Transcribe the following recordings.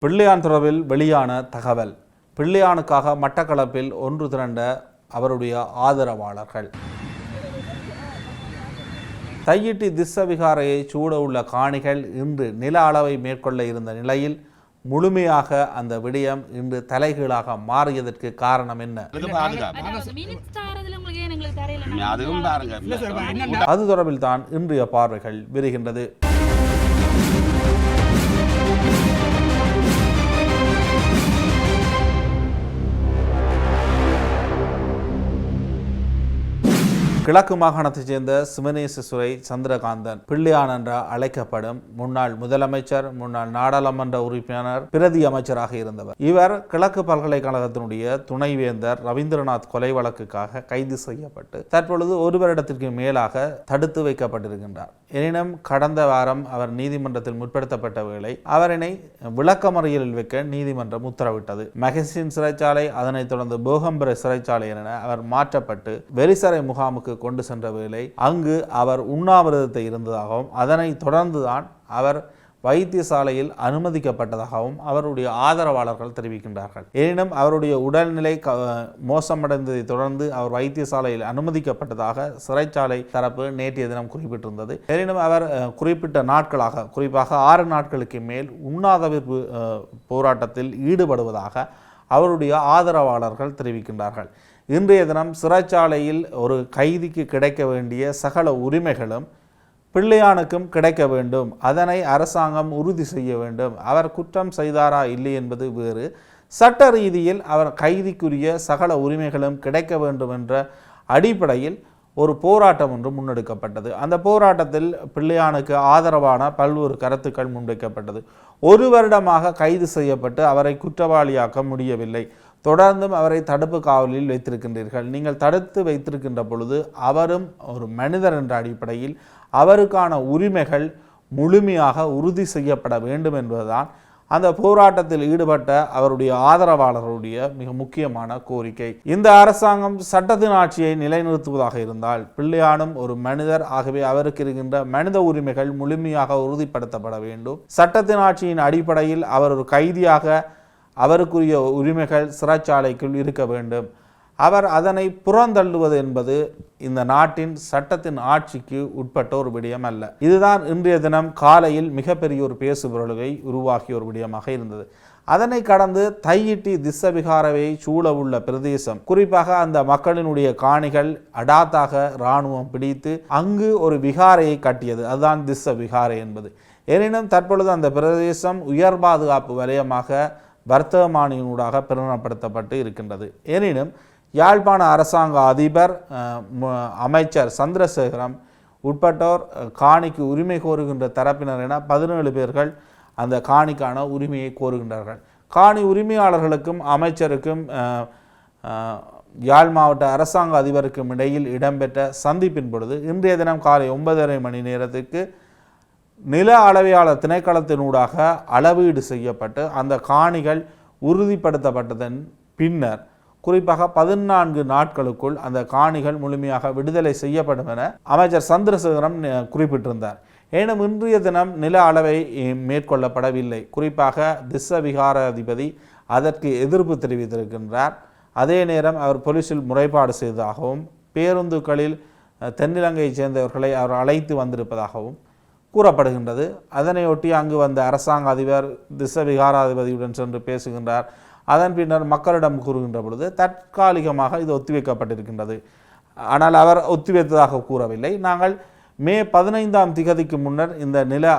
பிள்ளையான் தொடர்பில் வெளியான தகவல். பிள்ளையானுக்காக மட்டக்களப்பில் ஒன்று திரண்ட அவருடைய ஆதரவாளர்கள். தையிட்டி திஸ்ஸ விகாரையை சூட உள்ள காணிகள் இன்று நில அளவை மேற்கொள்ள இருந்த நிலையில் முழுமையாக அந்த விடயம் இன்று தலைகீழாக மாறியதற்கு காரணம் என்ன? அது தொடர்பில் தான் இன்றைய பார்வைகள் விரிகின்றது. கிழக்கு மாகாணத்தைச் சேர்ந்த சிவனேசசுரை சந்திரகாந்தன் பிள்ளையான் என்ற அழைக்கப்படும் முன்னாள் முதலமைச்சர், முன்னாள் நாடாளுமன்ற உறுப்பினர், பிரதி அமைச்சராக இருந்தவர். இவர் கிழக்கு பல்கலைக்கழகத்தினுடைய துணைவேந்தர் ரவீந்திரநாத் கொலை வழக்குக்காக கைது செய்யப்பட்டு தற்பொழுது ஒரு வருடத்திற்கு மேலாக தடுத்து வைக்கப்பட்டிருக்கின்றார். எனினும் கடந்த வாரம் அவர் நீதிமன்றத்தில் முற்படுத்தப்பட்ட வேளை அவரினை விளக்கமறியலில் வைக்க நீதிமன்றம் உத்தரவிட்டது. மகசின் சிறைச்சாலை, அதனைத் தொடர்ந்து போகம்பர சிறைச்சாலை என அவர் மாற்றப்பட்டு வெலிசரை முகாமுக்கு கொண்டு சென்ற வேளை அங்கு அவர் உண்ணாவிரதத்தை இருந்ததாகவும் அதனைத் தொடர்ந்துதான் அவர் வைத்தியசாலையில் அனுமதிக்கப்பட்டதாகவும் அவருடைய ஆதரவாளர்கள் தெரிவிக்கின்றார்கள். எனினும் அவருடைய உடல்நிலை மோசமடைந்ததை தொடர்ந்து அவர் வைத்தியசாலையில் அனுமதிக்கப்பட்டதாக சிறைச்சாலை தரப்பு நேற்றைய தினம் குறிப்பிட்டிருந்தது. எனினும் அவர் குறிப்பிட்ட நாட்களாக, குறிப்பாக 6 நாட்களுக்கு மேல் உண்ணாவிரத போராட்டத்தில் ஈடுபடுவதாக அவருடைய ஆதரவாளர்கள் தெரிவிக்கின்றார்கள். இன்றைய தினம் சிறைச்சாலையில் ஒரு கைதிக்கு கிடைக்க வேண்டிய சகல உரிமைகளும் பிள்ளையானுக்கும் கிடைக்க வேண்டும். அதனை அரசாங்கம் உறுதி செய்ய வேண்டும். அவர் குற்றம் செய்தாரா இல்லை என்பது வேறு. சட்ட ரீதியில் அவர் கைதிக்குரிய சகல உரிமைகளும் கிடைக்க வேண்டும் என்ற அடிப்படையில் ஒரு போராட்டம் ஒன்று முன்னெடுக்கப்பட்டது. அந்த போராட்டத்தில் பிள்ளையானுக்கு ஆதரவான பல்வேறு கருத்துக்கள் முன்வைக்கப்பட்டது. 1 வருடமாக கைது செய்யப்பட்டு அவரை குற்றவாளியாக்க முடியவில்லை. தொடர்ந்தும் அவரை தடுப்பு காவலில் வைத்திருக்கின்றீர்கள். நீங்கள் தடுத்து வைத்திருக்கின்ற பொழுது அவரும் ஒரு மனிதர் என்ற அடிப்படையில் அவருக்கான உரிமைகள் முழுமையாக உறுதி செய்யப்பட வேண்டும் என்பதுதான் அந்த போராட்டத்தில் ஈடுபட்ட அவருடைய ஆதரவாளர்களுடைய மிக முக்கியமான கோரிக்கை. இந்த அரசாங்கம் சட்டத்தின் ஆட்சியை நிலைநிறுத்துவதாக இருந்தால் பிள்ளையானும் ஒரு மனிதர், ஆகவே அவருக்கு இருக்கின்ற மனித உரிமைகள் முழுமையாக உறுதிப்படுத்தப்பட வேண்டும். சட்டத்தின் ஆட்சியின் அடிப்படையில் அவர் ஒரு கைதியாக அவருக்குரிய உரிமைகள் சிறைச்சாலைக்குள் இருக்க வேண்டும். அவர் அதனை புறந்தள்ளுவது என்பது இந்த நாட்டின் சட்டத்தின் ஆட்சிக்கு உட்பட்ட ஒரு விடயம் அல்ல. இதுதான் இன்றைய தினம் காலையில் மிகப்பெரிய ஒரு பேசுபொருளை உருவாக்கிய ஒரு விடயமாக இருந்தது. அதனை கடந்து தையிட்டி திஸ்ஸ விகாரவை சூழ உள்ள பிரதேசம், குறிப்பாக அந்த மக்களினுடைய காணிகள் அடாத்தாக இராணுவம் பிடித்து அங்கு ஒரு விகாரையை கட்டியது. அதுதான் திஸ்ஸ விகாரை என்பது. எனினும் தற்பொழுது அந்த பிரதேசம் உயர் பாதுகாப்பு வலயமாக வர்த்தமானியினூடாக பிரகடனப்படுத்தப்பட்டு இருக்கின்றது. எனினும் யாழ்ப்பாண அரசாங்க அதிபர், அமைச்சர் சந்திரசேகரம் உட்பட்டோர் காணிக்கு உரிமை கோருகின்ற தரப்பினர் என 17 பேர்கள் அந்த காணிக்கான உரிமையை கோருகின்றார்கள். காணி உரிமையாளர்களுக்கும் அமைச்சருக்கும் யாழ் மாவட்ட அரசாங்க அதிபருக்கும் இடையில் இடம்பெற்ற சந்திப்பின் பொழுது இன்றைய தினம் காலை 9:30 மணி நேரத்துக்கு நில அளவையாளர் திணைக்களத்தினூடாக அளவீடு செய்யப்பட்டு அந்த காணிகள் உறுதிப்படுத்தப்பட்டதன் பின்னர் குறிப்பாக 14 நாட்களுக்குள் அந்த காணிகள் முழுமையாக விடுதலை செய்யப்படும் என அமைச்சர் சந்திரசேகரம் குறிப்பிட்டிருந்தார். ஏனும் இன்றைய தினம் நில அளவை மேற்கொள்ளப்படவில்லை. குறிப்பாக திஸ்ஸ விகாராதிபதி அதற்கு எதிர்ப்பு தெரிவித்திருக்கின்றார். அதே நேரம் அவர் போலீசில் முறைப்பாடு செய்ததாகவும் பேருந்துகளில் தென்னிலங்கையைச் சேர்ந்தவர்களை அவர் அழைத்து வந்திருப்பதாகவும் கூறப்படுகின்றது. அதனையொட்டி அங்கு வந்த அரசாங்க அதிபர் திஸ்ஸ விகாராதிபதியுடன் சென்று பேசுகின்றார். அதன் பின்னர் மக்களிடம் கூறுகின்ற பொழுது தற்காலிகமாக இது ஒத்திவைக்கப்பட்டிருக்கின்றது. ஆனால் அவர் ஒத்திவைத்ததாக கூறவில்லை. நாங்கள் மே 15ஆம் திகதிக்கு முன்னர் இந்த நில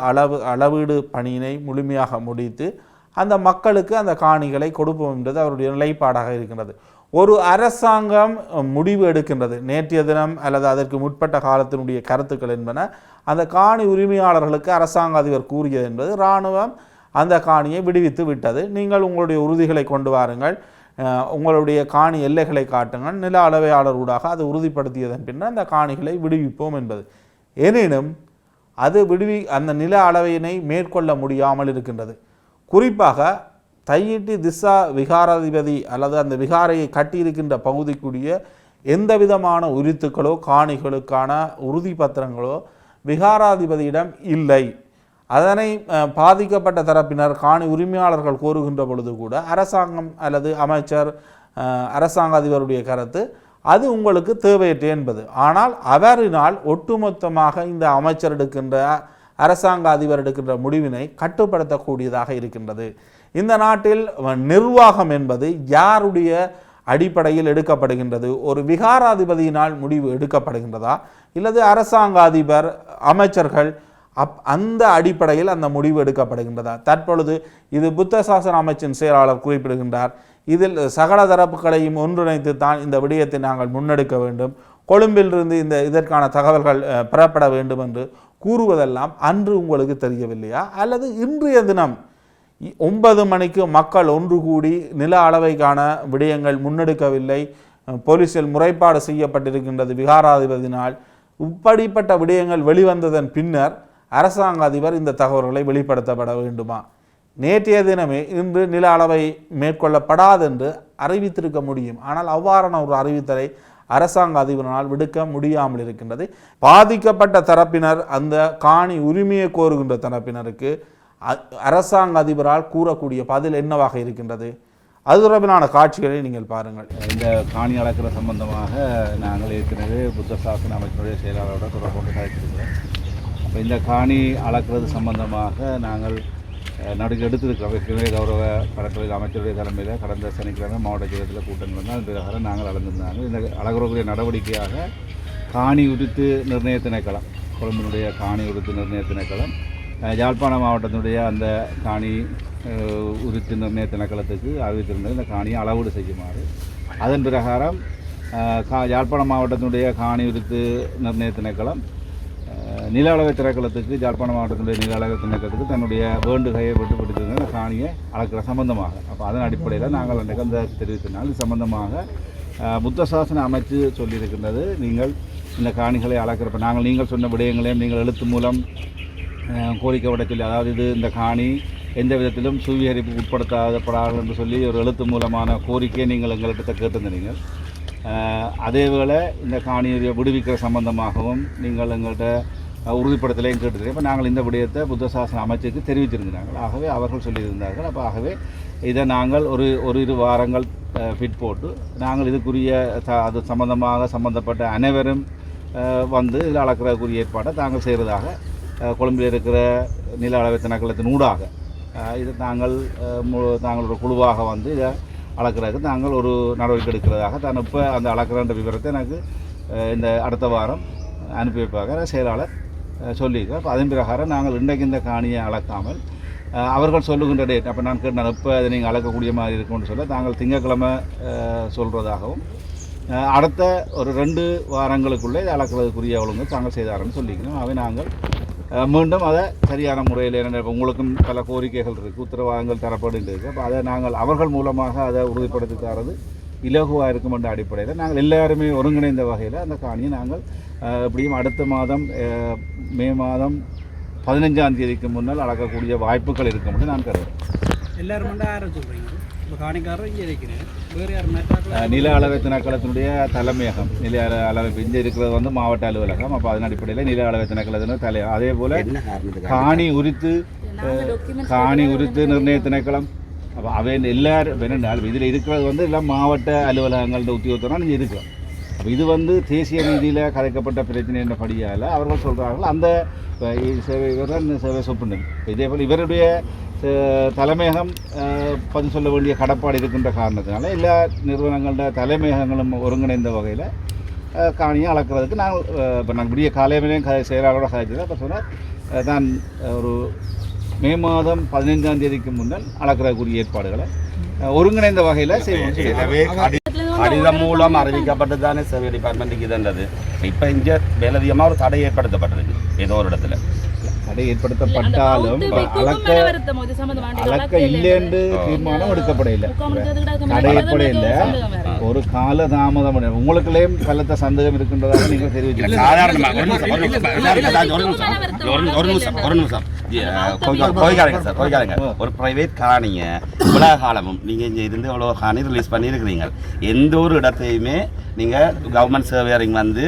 அளவீடு பணியினை முழுமையாக முடித்து அந்த மக்களுக்கு அந்த காணிகளை கொடுப்போம் என்பது அவருடைய நிலைப்பாடாக இருக்கின்றது. ஒரு அரசாங்கம் முடிவு எடுக்கின்றது. நேற்றைய தினம் அல்லது அதற்கு முற்பட்ட காலத்தினுடைய கருத்துக்கள் என்பன அந்த காணி உரிமையாளர்களுக்கு அரசாங்க அதிபர் கூறியது என்பது இராணுவம் அந்த காணியை விடுவித்து விட்டது. நீங்கள் உங்களுடைய உறுதிகளை கொண்டு வாருங்கள், உங்களுடைய காணி எல்லைகளை காட்டுங்கள், நில அளவையாளர் ஊடாக அது உறுதிப்படுத்தியதன் பின்னர் அந்த காணிகளை விடுவிப்போம் என்பது. எனினும் அது அந்த நில அளவையினை மேற்கொள்ள முடியாமல் இருக்கின்றது. குறிப்பாக தையிட்டி திஸ்ஸ விகாராதிபதி அல்லது அந்த விகாரையை கட்டியிருக்கின்ற பகுதிக்குரிய எந்த விதமான உரித்துக்களோ காணிகளுக்கான உறுதி பத்திரங்களோ விகாராதிபதியிடம் இல்லை. அதனை பாதிக்கப்பட்ட தரப்பினர் காணி உரிமையாளர்கள் கோருகின்ற பொழுது கூட அரசாங்கம் அல்லது அமைச்சர் அரசாங்க அதிபருடைய கருத்து அது உங்களுக்கு தேவையற்ற என்பது. ஆனால் அவரினால் ஒட்டுமொத்தமாக இந்த அமைச்சர் எடுக்கின்ற அரசாங்க அதிபர் எடுக்கின்ற முடிவினை கட்டுப்படுத்தக்கூடியதாக இருக்கின்றது. இந்த நாட்டில் நிர்வாகம் என்பது யாருடைய அடிப்படையில் எடுக்கப்படுகின்றது? ஒரு விகாராதிபதியினால் முடிவு எடுக்கப்படுகின்றதா இல்லது அரசாங்க அதிபர் அமைச்சர்கள் அந்த அடிப்படையில் அந்த முடிவு எடுக்கப்படுகின்றதா? தற்பொழுது இது புத்த சாசன அமைச்சின் செயலாளர் குறிப்பிடுகின்றார், இதில் சகல தரப்புகளையும் ஒன்றிணைத்து தான் இந்த விடயத்தை நாங்கள் முன்னெடுக்க வேண்டும், கொழும்பிலிருந்து இதற்கான தகவல்கள் பெறப்பட வேண்டும் என்று கூறுவதெல்லாம் அன்று உங்களுக்கு தெரியவில்லையா? அல்லது இன்றைய தினம் 9 மணிக்கு மக்கள் ஒன்று கூடி நில அளவைக்கான விடயங்கள் முன்னெடுக்கவில்லை, போலீஸில் முறைப்பாடு செய்யப்பட்டிருக்கின்றது விகாராதிபதியினால், இப்படிப்பட்ட விடயங்கள் வெளிவந்ததன் பின்னர் அரசாங்க அதிபர் இந்த தகவல்களை வெளிப்படுத்தப்பட வேண்டுமா? நேற்றைய தினமே இன்று நில அளவை மேற்கொள்ளப்படாது என்று அறிவித்திருக்க முடியும். ஆனால் அவ்வாறான ஒரு அறிவித்தலை அரசாங்க அதிபரால் விடுக்க முடியாமல் இருக்கின்றது. பாதிக்கப்பட்ட தரப்பினர் அந்த காணி உரிமையை கோருகின்ற தரப்பினருக்கு அரசாங்க அதிபரால் கூறக்கூடிய பதில் என்னவாக இருக்கின்றது? அது தொடர்பிலான காட்சிகளை நீங்கள் பாருங்கள். இந்த காணி அளக்கிற சம்பந்தமாக நாங்கள் ஏற்கனவே புத்த சாசன அமைச்சருடைய செயலாளரோட தொடர்பு கொண்டு கழித்திருக்கிறோம். அப்போ இந்த காணி அளக்கிறது சம்பந்தமாக நாங்கள் நடுக்கு எடுத்திருக்கிறோம். ஏற்கனவே கௌரவ கடற்கரை அமைச்சருடைய தலைமையில் கடந்த சனிக்கிழமை மாவட்ட செயலகத்தில் கூட்டம் நடந்தால் இந்த பிரகாரம் நாங்கள் அளந்திருந்தாங்க. இந்த அளக்கிறக்கூடிய நடவடிக்கையாக காணி உரித்து நிர்ணய திணைக்களம், கொழும்பினுடைய காணி உரித்து நிர்ணய திணைக்களம் யாழ்ப்பாண மாவட்டத்தினுடைய அந்த காணி உரித்து நிர்ணய திணைக்களத்துக்கு அறிவித்திருந்தது இந்த காணியை அளவீடு செய்யுமாறு. அதன் பிரகாரம் யாழ்ப்பாண மாவட்டத்தினுடைய காணி உரித்து நிர்ணய திணைக்களம் நில அளவை திணைக்களத்துக்கு யாழ்ப்பாண மாவட்டத்தினுடைய நில அளவை திணைக்களத்துக்கு தன்னுடைய வேண்டுகையை விட்டுப்படுத்திருந்த இந்த காணியை அளக்கிற சம்பந்தமாக. அப்போ அதன் அடிப்படையில் நாங்கள் அன்றைக்கு அந்த தெரிவித்தினால் இது சம்பந்தமாக புத்த சாசன அமைச்சு சொல்லியிருக்கின்றது, நீங்கள் இந்த காணிகளை அளக்கிறப்ப நீங்கள் சொன்ன விடயங்களையும் நீங்கள் எழுத்து மூலம் கோரிக்கை விட சொல்லி, அதாவது இது இந்த காணி எந்த விதத்திலும் சுவீகரிப்புக்கு உட்படுத்தப்படாது என்று சொல்லி ஒரு எழுத்து மூலமான கோரிக்கையை நீங்கள் எங்கள்கிட்ட கேட்டிருந்தீங்க. அதேவேளை இந்த காணியை விடுவிக்கிற சம்பந்தமாகவும் நீங்கள் எங்கள்கிட்ட உறுதிப்படுத்தலையும் கேட்டுருக்கேன். இப்போ நாங்கள் இந்த விடயத்தை புத்த சாசன அமைச்சுக்கு தெரிவித்திருந்தார்கள். ஆகவே அவர்கள் சொல்லியிருந்தார்கள். அப்போ ஆகவே இதை நாங்கள் ஒரு 2 வாரங்கள் ஃபிட் போட்டு நாங்கள் இதுக்குரிய அது சம்பந்தப்பட்ட அனைவரும் வந்து இதில் அளக்கிறதுக்குரிய ஏற்பாட்டை தாங்கள் செய்கிறதாக கொழும்பில் இருக்கிற நில அளவை திணைக்களத்தின் ஊடாக இது நாங்கள் ஒரு குழுவாக வந்து இதை அளக்கிறதுக்கு நாங்கள் ஒரு நடவடிக்கை எடுக்கிறதாக தான் இப்போ அந்த அளக்கிறன்ற விவரத்தை எனக்கு இந்த அடுத்த வாரம் அனுப்பி வைப்பாக செயலாளர் சொல்லியிருக்கேன். அப்போ அதன் பிரகாரம் நாங்கள் இன்றைக்கு இந்த காணியை அளக்காமல் அவர்கள் சொல்லுகின்ற டேட், அப்போ நான் கேட்டேன் இப்போ அதை நீங்கள் அளக்கக்கூடிய மாதிரி இருக்கும்னு சொல்ல நாங்கள் திங்கட்கிழமை சொல்கிறதாகவும் அடுத்த ஒரு 2 வாரங்களுக்குள்ளே இதை அளக்கிறதுக்குரிய ஒழுங்கு தாங்கள் செய்தாருன்னு சொல்லிக்கணும். அவை நாங்கள் மீண்டும் அதை சரியான முறையில் என்ன உங்களுக்கும் பல கோரிக்கைகள் இருக்குது, உத்தரவாதங்கள் தரப்படுகிறது. அப்போ அதை நாங்கள் அவர்கள் மூலமாக அதை உறுதிப்படுத்தி தரது இலகுவாக இருக்கும் என்ற அடிப்படையில் நாங்கள் எல்லாருமே ஒருங்கிணைந்த வகையில் அந்த காணியை நாங்கள் எப்படியும் அடுத்த மாதம் மே மாதம் 15ஆம் தேதிக்கு முன்னால் அளக்கக்கூடிய வாய்ப்புகள் இருக்கும் என்று நான் கருதுகிறேன். எல்லாரும் நில அளவை திணைக்களத்தினுடைய தலைமையகம் நில அளவை இங்கே இருக்கிறது வந்து மாவட்ட அலுவலகம். அப்போ அதன் அடிப்படையில் நில அளவை திணைக்களத்தினுடைய தலைவர், அதே போல் காணி உரித்து நிர்ணய திணைக்களம். அப்போ அவை எல்லாரும் வேணால் இதில் இருக்கிறது வந்து எல்லாம் மாவட்ட அலுவலகங்களோட உத்தியோகத்தோடு நீங்கள் இருக்கிறோம். அப்போ இது வந்து தேசிய ரீதியில் கதைக்கப்பட்ட பிரச்சனை என்ற படியால் அவர்கள் சொல்கிறார்கள் அந்த சேவை சொப்புண்டு. இதே போல் இவருடைய தலைமையகம் பதில் சொல்ல வேண்டிய கடப்பாடு இருக்கின்ற காரணத்தினால எல்லா நிறுவனங்களோட தலைமையகங்களும் ஒருங்கிணைந்த வகையில் காணியை அளக்கிறதுக்கு நாங்கள் விடிய காலையிலையும் செயலாளரோட கதைச்சது. அப்போ சொன்னால் தான் ஒரு மே மாதம் 15ஆம் தேதிக்கு முன்னால் அளக்கிறதுக்குரிய ஏற்பாடுகளை ஒருங்கிணைந்த வகையில் செய்வோம். கடிதம் மூலம் அறிவிக்கப்பட்டு தானே சேவை டிபார்ட்மெண்ட்டுக்கு இதுன்றது. இப்போ இங்கே மேலதிகமாக ஒரு தடை ஏற்படுத்தப்பட்டிருக்கு ஏதோ ஒரு இடத்துல. தடை ஏற்படுத்தப்பட்டாலும் அளக்க இல்லை என்று தீர்மானம் எடுக்கப்பட இல்லை, தடை ஏற்பட இல்லை. ஒரு கால தாமதம் உங்களுக்குள்ளேயும் பலத்த சந்தேகம் இருக்கின்றதாக நீங்கள் தெரிவிக்கிறீங்க. ஒரு பிரைவேட் காணியை இவ்வளோ காலமும் நீங்கள் இங்கே இருந்து இவ்வளோ காணி ரிலீஸ் பண்ணியிருக்கிறீங்க. எந்த ஒரு இடத்தையுமே நீங்கள் கவர்மெண்ட் சர்வேரிங் வந்து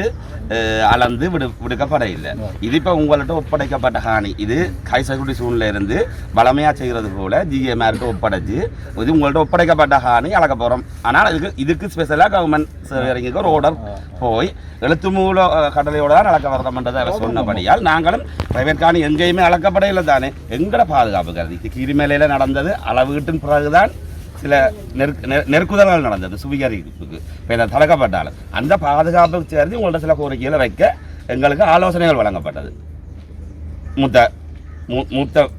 அளந்து விடுக்கப்பட இல்லை. இது இப்போ உங்கள்கிட்ட ஒப்படைக்கப்பட்ட காணி இது கைசகுடி சூழ்நிலை இருந்து வளமையாக செய்கிறது போல் ஜிஎம்ஆர்கிட்ட ஒப்படைச்சு இது உங்கள்கிட்ட ஒப்படைக்கப்பட்ட காணி அளக்க போகிறோம். ஆனால் இதுக்கு ஸ்பெஷலாக கவர்மெண்ட் சேவைக்கு ஒரு ஆர்டர் போய் எழுத்து மூல கடலையோட தான் அளக்க வரணும்ன்றதை அவர் சொன்னபடியால் நாங்களும் பிரைவேட் காணி எங்கேயுமே அளக்கப்படையில் தானே எங்களோட பாதுகாப்பு கருதி கீரிமேலையில் நடந்தது அளவீட்டின் பிறகுதான் சில நெருக்குதல்கள் நடந்தது சுவீகரிப்புக்கு இப்போ இதை தடுக்கப்பட்டாலும் அந்த பாதுகாப்புக்கு சேர்ந்து உங்கள்ட்ட சில கோரிக்கைகளை வைக்க எங்களுக்கு ஆலோசனைகள் வழங்கப்பட்டது.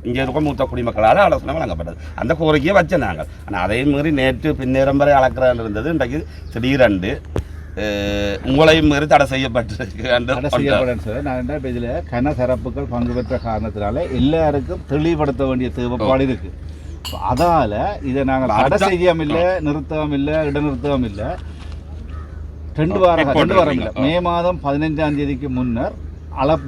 இங்கே இருக்க மூத்த குடிமக்களால் ஆலோசனை வழங்கப்பட்டது. அந்த கோரிக்கையை வச்ச நாங்கள். ஆனால் அதே மாதிரி நேற்று பின்னேறம் வரை அளக்கிறான் இருந்தது. இன்றைக்கு திடீரென்று உங்களையும் மீறி தடை செய்யப்பட்டிருக்கு. நான் இப்போ இதில் கன சிறப்புகள் பங்கு பெற்ற காரணத்தினால எல்லாருக்கும் தெளிவுபடுத்த வேண்டிய தேவைப்பாடு இருக்கு. அதால் இதை நாங்கள் தடை செய்யாம இல்லை, நிறுத்தவும் இல்லை, இடைநிறுத்தவும் இல்லை. 2 வாரம் இல்லை, மே மாதம் 15ஆம் தேதிக்கு முன்னர்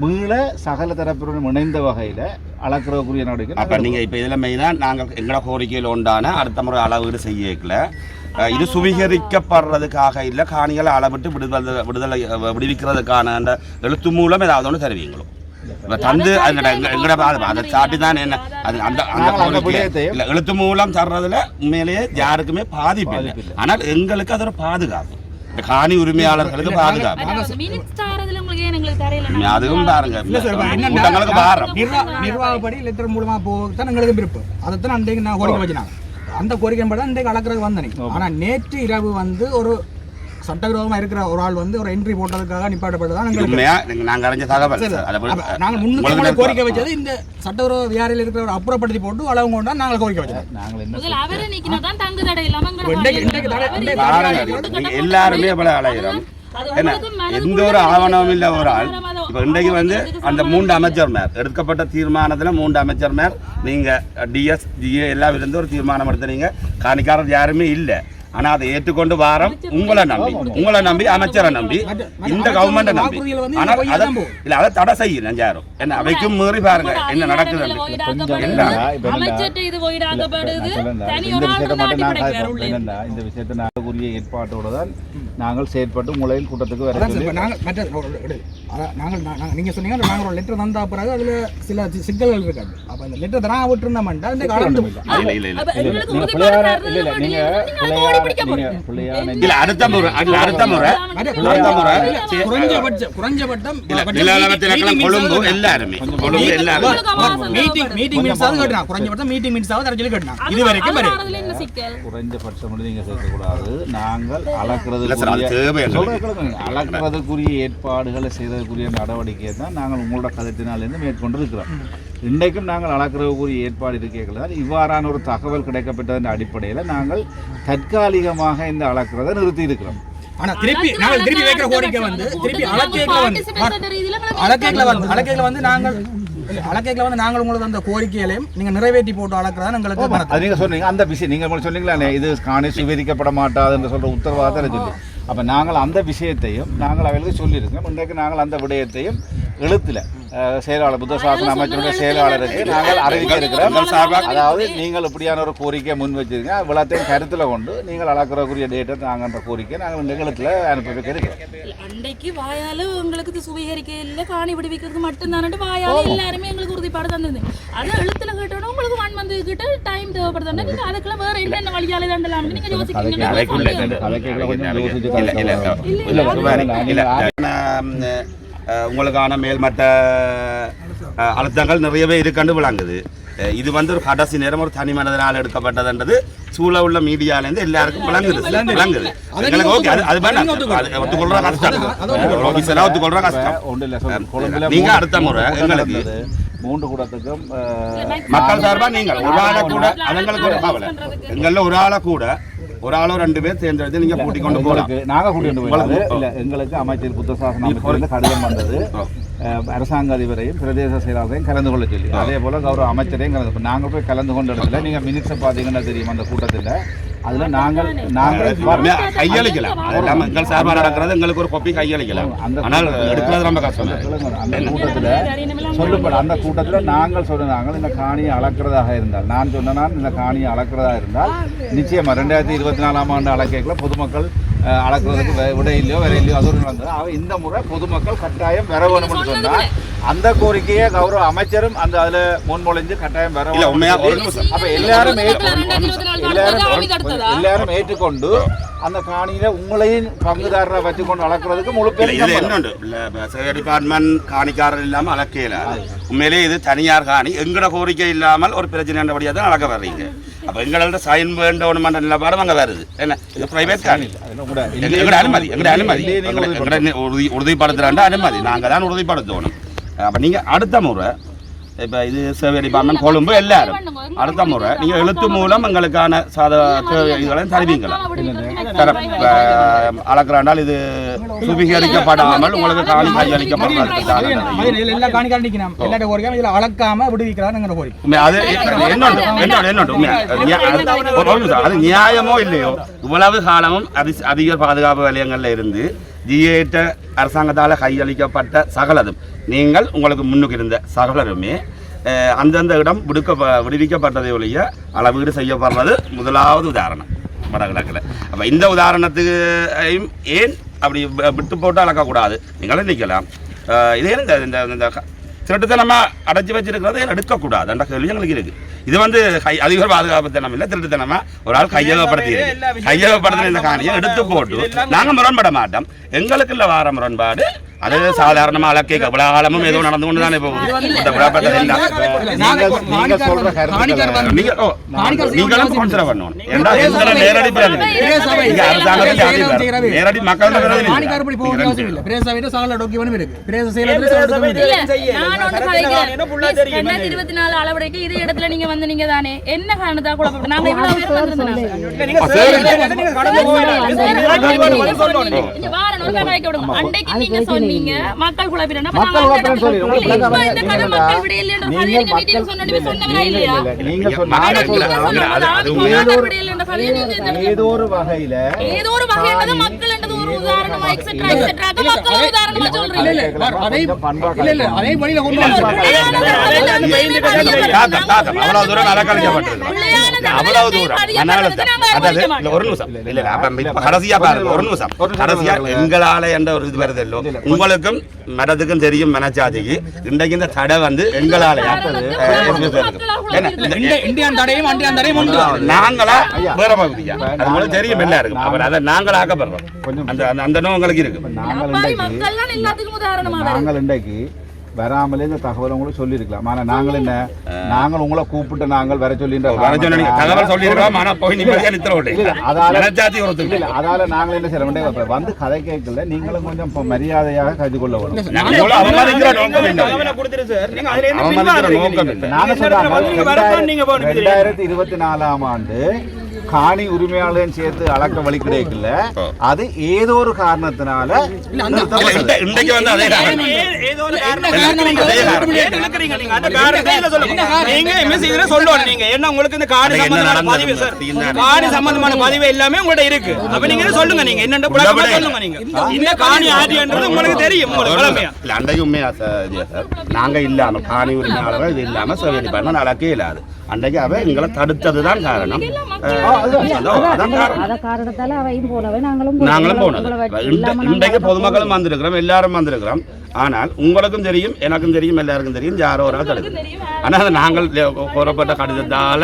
மீள சகல தரப்புடன் இணைந்த வகையில் அளக்கிறக்குரிய நடவடிக்கை. அப்போ நீங்கள் இப்போ இதில் மெயினாக நாங்கள் எங்களோட கோரிக்கையில் உண்டான அடுத்த முறை அளவீடு செய்யல இது சுவீகரிக்கப்படுறதுக்காக இல்லை, காணிகளை அளவிட்டு விடுவிக்கிறதுக்கான அந்த எழுத்து மூலம் ஏதாவது ஒன்று தருவீங்களோ தந்து அதை சாட்டி தான் என்ன அது அந்த அந்த எழுத்து மூலம் தர்றதுல உண்மையிலேயே யாருக்குமே பாதிப்பு இல்லை. ஆனால் எங்களுக்கு அது ஒரு பாதுகாப்பு, காணி உரிமையாளர்களுக்கு பாதுகாப்பு. அதுவும் பாருங்க நிர்வாகப்படி லெட்டர் மூலமா போதான் எங்களுக்கு விருப்பம். அதைத்தான் அன்றைக்கு நான் கோரிக்கை வச்சினாங்க. அந்த கோரிக்கை படி இன்றைக்கு அளக்கிறதுக்கு வந்தேன். ஆனால் நேற்று இரவு ஒரு சட்டவிரோதமாக இருக்கிற ஒரு ஆள் ஒரு என்ட்ரி போட்டதுக்காக நிப்பாட்டப்பட்டதான் நாங்கள் அறிஞ்ச தகவல். நாங்கள் முன்னுக்கு கோரிக்கை வச்சது இந்த சட்டவிரோத வியாரில் இருக்கிற அப்புறப்படுத்தி போட்டு அளவு கொண்டா நாங்கள் கோரிக்கை வச்சோம். எல்லாருமே பல அலைகிறோம். என்ன எந்த ஒரு ஆவணமும் இல்லை ஒரு ஆள். இப்போ இன்றைக்கு அந்த 3 அமைச்சர் மேல் எடுக்கப்பட்ட தீர்மானத்தில் 3 அமைச்சர் மேல் நீங்கள் டிஎஸ் ஜிஏ எல்லாம் இருந்து ஒரு தீர்மானம் எடுத்துனீங்க. காணிக்காரர் யாருமே இல்லை. ஆனால் அதை ஏற்றுக்கொண்டு வாரம் உங்களை நம்பி அமைச்சரை நம்பி இந்த கவர்மெண்ட்டை நம்பி. ஆனால் அதை தடை செய்யணும் யாரும். என்ன அவைக்கும் மீறி பாருங்க என்ன நடக்குது. இந்த விஷயத்தை நாங்கள் உரிய ஏற்பாட்டோடு தான் நாங்கள் செயற்பட்டு முளையில் கூட்டத்துக்கு வர நீங்க சொன்னீங்க நாங்கள் ஒரு லெட்டர் தந்தா பிறகு அதுல சில சிக்கல்கள் இருக்காது. அப்ப அந்த லெட்டர் தரா விட்டுருந்தோம்டா இந்த காலம் குறைஞ்சபட்சம் மீட்டிங் மினிட்ஸாவது தர சொல்லி கேட்டான். இது வரைக்கும் குறைஞ்சபட்சம் நீங்க சேர்க்கக்கூடாது. நாங்கள் அளக்கிறதுக்குரிய ஏற்பாடுகளை செய்வதற்குரிய நடவடிக்கையை தான் நாங்கள் உங்களோட கருத்தினாலிருந்து மேற்கொண்டு இருக்கிறோம். இன்றைக்கும் நாங்கள் அளக்கிறதுக்குரிய ஏற்பாடு இருக்கைகள் இவ்வாறான ஒரு தகவல் கிடைக்கப்பட்டதன் அடிப்படையில் நாங்கள் தற்காலிகமாக இந்த அளக்கிறதை நிறுத்தி இருக்கிறோம். ஆனா திருப்பி வைக்கிற கோரிக்கை திருப்பி அளக்கைகளை நாங்கள் உங்களுக்கு அந்த கோரிக்கைகளையும் நீங்க நிறைவேற்றி போட்டு அளக்கிறதா எங்களுக்கு நீங்க சொன்னீங்க. அந்த விஷயம் நீங்க சொன்னீங்களா இது காணி சுவீகரிக்கப்பட மாட்டாது என்று சொல்ற உத்தரவாதம் சொல்லி. அப்ப நாங்கள் அந்த விஷயத்தையும் நாங்கள் அவர்களுக்கு சொல்லியிருக்கோம். இன்றைக்கு நாங்கள் அந்த விடயத்தையும் எழுத்துல செயலாளர் புத்த சாசன அமைச்சருடைய செயலாளருக்கு நாங்கள் அறிவிக்க இருக்கிறோம். அதாவது நீங்கள் இப்படியான ஒரு கோரிக்கையை முன் வச்சிருக்கீங்க, விழாத்தையும் கருத்தில் கொண்டு நீங்கள் அளக்கிறக்குரிய டேட்டை நாங்கள் கோரிக்கை நாங்கள் நிகழத்தில் அனுப்பி வைக்க இருக்கிறோம். அன்றைக்கு வாயால் உங்களுக்கு சுவீகரிக்க இல்லை, காணி விடுவிக்கிறது மட்டும்தான் வாயால் எல்லாருமே எங்களுக்கு உறுதிப்பாடு தந்தது. அதை எழுத்துல கேட்டோன்னா உங்களுக்கு 1 month கிட்ட டைம் தேவைப்படுதுன்னா நீங்கள் அதுக்குள்ள வேற என்னென்ன வழியாலே தண்டலாம் நீங்கள் யோசிக்கிறீங்க. உங்களுக்கான மேல்மட்ட அழுத்தங்கள் நிறையவே இருக்குன்னு விளங்குது. இது ஒரு கடைசி நேரம் ஒரு தனி மனதனால் எடுக்கப்பட்டதுன்றது சூழ உள்ள மீடியாலேருந்து எல்லாருக்கும் விளங்குது. எங்களுக்கு ஓகே, அது ஒத்துக்கொள்ற கஷ்டம், ஒத்துக்கொள்ற கஷ்டம். நீங்க அடுத்த முறை எங்களுக்கு 3 கூடத்துக்கும் மக்கள் சார்பா நீங்கள் ஒரு ஆளை கூட அதுங்களுக்கு ஒரு கவலை, எங்கள ஒரு ஆளோ 2 பேர் தேர்ந்தெடுத்து நீங்க கூட்டி கொண்டு போகலாம். நாங்க கூட்டிட்டு போகலாம். இல்ல எங்களுக்கு அமைச்சர் புத்த சாசன அமைச்சர் கடிதம் வந்தது. அரசாங்க அதிபரையும் பிரதேச செயலாளரையும் கலந்து கொள்ள சொல்லி, அதே போல கௌரவ அமைச்சரையும் கலந்து நாங்கள் போய் கலந்து கொண்ட இடத்துல நீங்க மினிட்ஸை பார்த்தீங்கன்னா தெரியும் அந்த கூட்டத்தில். அதுல நாங்கள் கையளிக்கலாம். எங்கள் சார்பாக நடக்கிறது எங்களுக்கு ஒரு கொப்பி கையளிக்கலாம். ஆனால் எடுக்கிறது ரொம்ப கஷ்டம். அந்த கூட்டத்தில் சொல்லப்படும். அந்த கூட்டத்தில் நாங்கள் சொன்னாங்க இந்த காணியை அளக்கிறதாக இருந்தால், நான் சொன்னேன்னா இந்த காணியை அளக்கிறதா இருந்தால் நிச்சயமா 2024ஆம் ஆண்டு அளக்கைக்குள்ள பொதுமக்கள் அளக்கிறதுக்கு விட இல்லையோ வேற இல்லையோ அது ஒரு நடந்தது. இந்த முறை பொதுமக்கள் கட்டாயம் வர வேணும்னு சொன்னால் அந்த கோரிக்கையை கௌரவ அமைச்சரும் அந்த அதுல முன்மொழிஞ்சு கட்டாயம் வர இல்ல உண்மையா ஒரு நிமிஷம். அப்ப எல்லாரும் ஏற்றுக்கொண்டு அந்த காணியில உங்களையும் பங்குதாரரை வச்சுக்கொண்டு அளக்கிறதுக்கு முழு இது என்னண்டு டிபார்ட்மெண்ட் காணிக்காரர் இல்லாம அளக்கையில உண்மையிலே இது தனியார் காணி எங்கட கோரிக்கை இல்லாமல் ஒரு பிரச்சனை என்றபடியா தான் அளக்க வர்றீங்க. அப்ப எங்களோட சைன் வேண்டவனும் நிலப்பாடும் அங்க வருது. என்ன இது பிரைவேட் காணி, எங்கட அனுமதி உறுதிப்படுத்துறாண்ட அனுமதி நாங்க தான் உறுதிப்படுத்தணும். அப்ப நீங்க அடுத்த முறை இப்போ இது சர்வே டிபார்ட்மெண்ட் கொழும்பு எல்லாரும் அடுத்த முறை நீங்கள் எழுத்து மூலம் எங்களுக்கான இதுகளையும் தருவீங்களா? அளக்கிறாண்டால் இது சுபீகரிக்கப்படாமல் உங்களுக்கு காணி கையளிக்கப்படுறது அது நியாயமோ இல்லையோ இவ்வளவு காலமும் அதிக பாதுகாப்பு வலயங்கள்ல இருந்து ஜிஏட்ட அரசாங்கத்தால் கையளிக்கப்பட்ட சகலதும் நீங்கள் உங்களுக்கு முன்னுக்கு இருந்த சகலருமே அந்தந்த இடம் விடுவிக்கப்பட்டதை ஒழிய அளவீடு செய்யப்படுறது முதலாவது உதாரணம் வடகிழக்கில். அப்போ இந்த உதாரணத்துக்கு ஏன் அப்படி விட்டு போட்டு அளக்கக்கூடாது? நீங்களும் நிற்கலாம். இதே இந்த திருட்டுத்தனமாக அடைச்சி வச்சிருக்கிறத எடுக்கக்கூடாது என்ற கேள்வி எங்களுக்கு இருக்குது. இது வந்து அதிக பாதுகாப்புத்தனம் இல்லை, திருட்டுத்தனமாக ஒரு ஆள் கையகப்படுத்தின இந்த காணியை எடுத்து போட்டு நாங்கள் முரண்பட மாட்டோம். எங்களுக்கு இல்லை வார முரண்பாடு அது சாதாரணமாக அளக்கை காலமும் ஏதோ நடந்து கொண்டு தானே போகுது. நீங்களும் கன்சிடர் பண்ணணும். நேரடி நேரடி மக்கள் அளவடைக்கு இதே இடத்துல நீங்க வந்து நீங்க தானே என்ன காரணத்தா குழப்பம்? நாங்க இவ்வளவு நீங்க மக்கள் குழப்பினா மக்கள் விடையில ஏதோ ஒரு வகையில மக்கள் ஒரு உதாரணமா எக்ஸெட்ரா எக்ஸெட்ரா மக்கள் உதாரணமா சொல்றீங்க. அதே வழியில கொண்டு அவ்வளவு தூரம் அலக்கழிக்கப்பட்டிருக்கு. அவ்வளவு தூரம் ஒரு நிமிஷம் கடைசியா பாருங்க, ஒரு நிமிஷம் கடைசியா எங்களால என்ற ஒரு இது வருது இல்லோ உங்களுக்கும் மரத்துக்கும் தெரியும் மனச்சாதிக்கு இன்றைக்கு இந்த தடை வந்து எங்களால இந்தியான் தடையும் அண்டியான் தடையும் நாங்களா வேற பகுதியா அது தெரியும் என்ன இருக்கு. அப்புறம் அதை நாங்கள் ஆக்கப்படுறோம். அந்த நோங்களுக்கு இருக்கு. நாங்கள் இன்றைக்கு வராமலே இந்த தகவல் உங்களுக்கு சொல்லியிருக்கலாம். ஆனால் நாங்கள் என்ன நாங்கள் உங்களை கூப்பிட்டு நாங்கள் வர சொல்லின்ற தகவல் சொல்லியிருக்கோம். ஆனால் போய் அதால நாங்கள் என்ன செய்ய வந்து கதை கேட்கல. நீங்களும் கொஞ்சம் மரியாதையாக கருதி கொள்ள வேணும். நாங்கள் சொல்றாங்க 2024 ஆண்டு காணி உரிமையாளர் சேர்த்து அளக்க வழி கிடைக்கல. அது ஏதோ ஒரு காரணத்தினால சம்பந்தமான பதிவு எல்லாமே உங்கள்ட்ட இருக்கு. அப்ப நீங்க சொல்லுங்க, நீங்க என்னென்ன சொல்லுங்க. நீங்க இந்த காணி ஆட்சின்றது உங்களுக்கு தெரியும். நாங்க இல்லாம காணி உரிமையாளர்கள் இது இல்லாம சோதனை பண்ண அளக்கே இல்லாது. அன்றைக்கு அவ எங்களை தடுத்ததுதான் காரணம். நாங்களும் போனது. இன்றைக்கு பொதுமக்களும் வந்திருக்கிறோம், எல்லாரும் வந்திருக்கிறோம். ஆனால் உங்களுக்கும் தெரியும், எனக்கும் தெரியும், எல்லாருக்கும் தெரியும் யாரோ ஒரு ஆள் தடுக்குது. ஆனால் நாங்கள் கோரப்பட்ட கடிதத்தால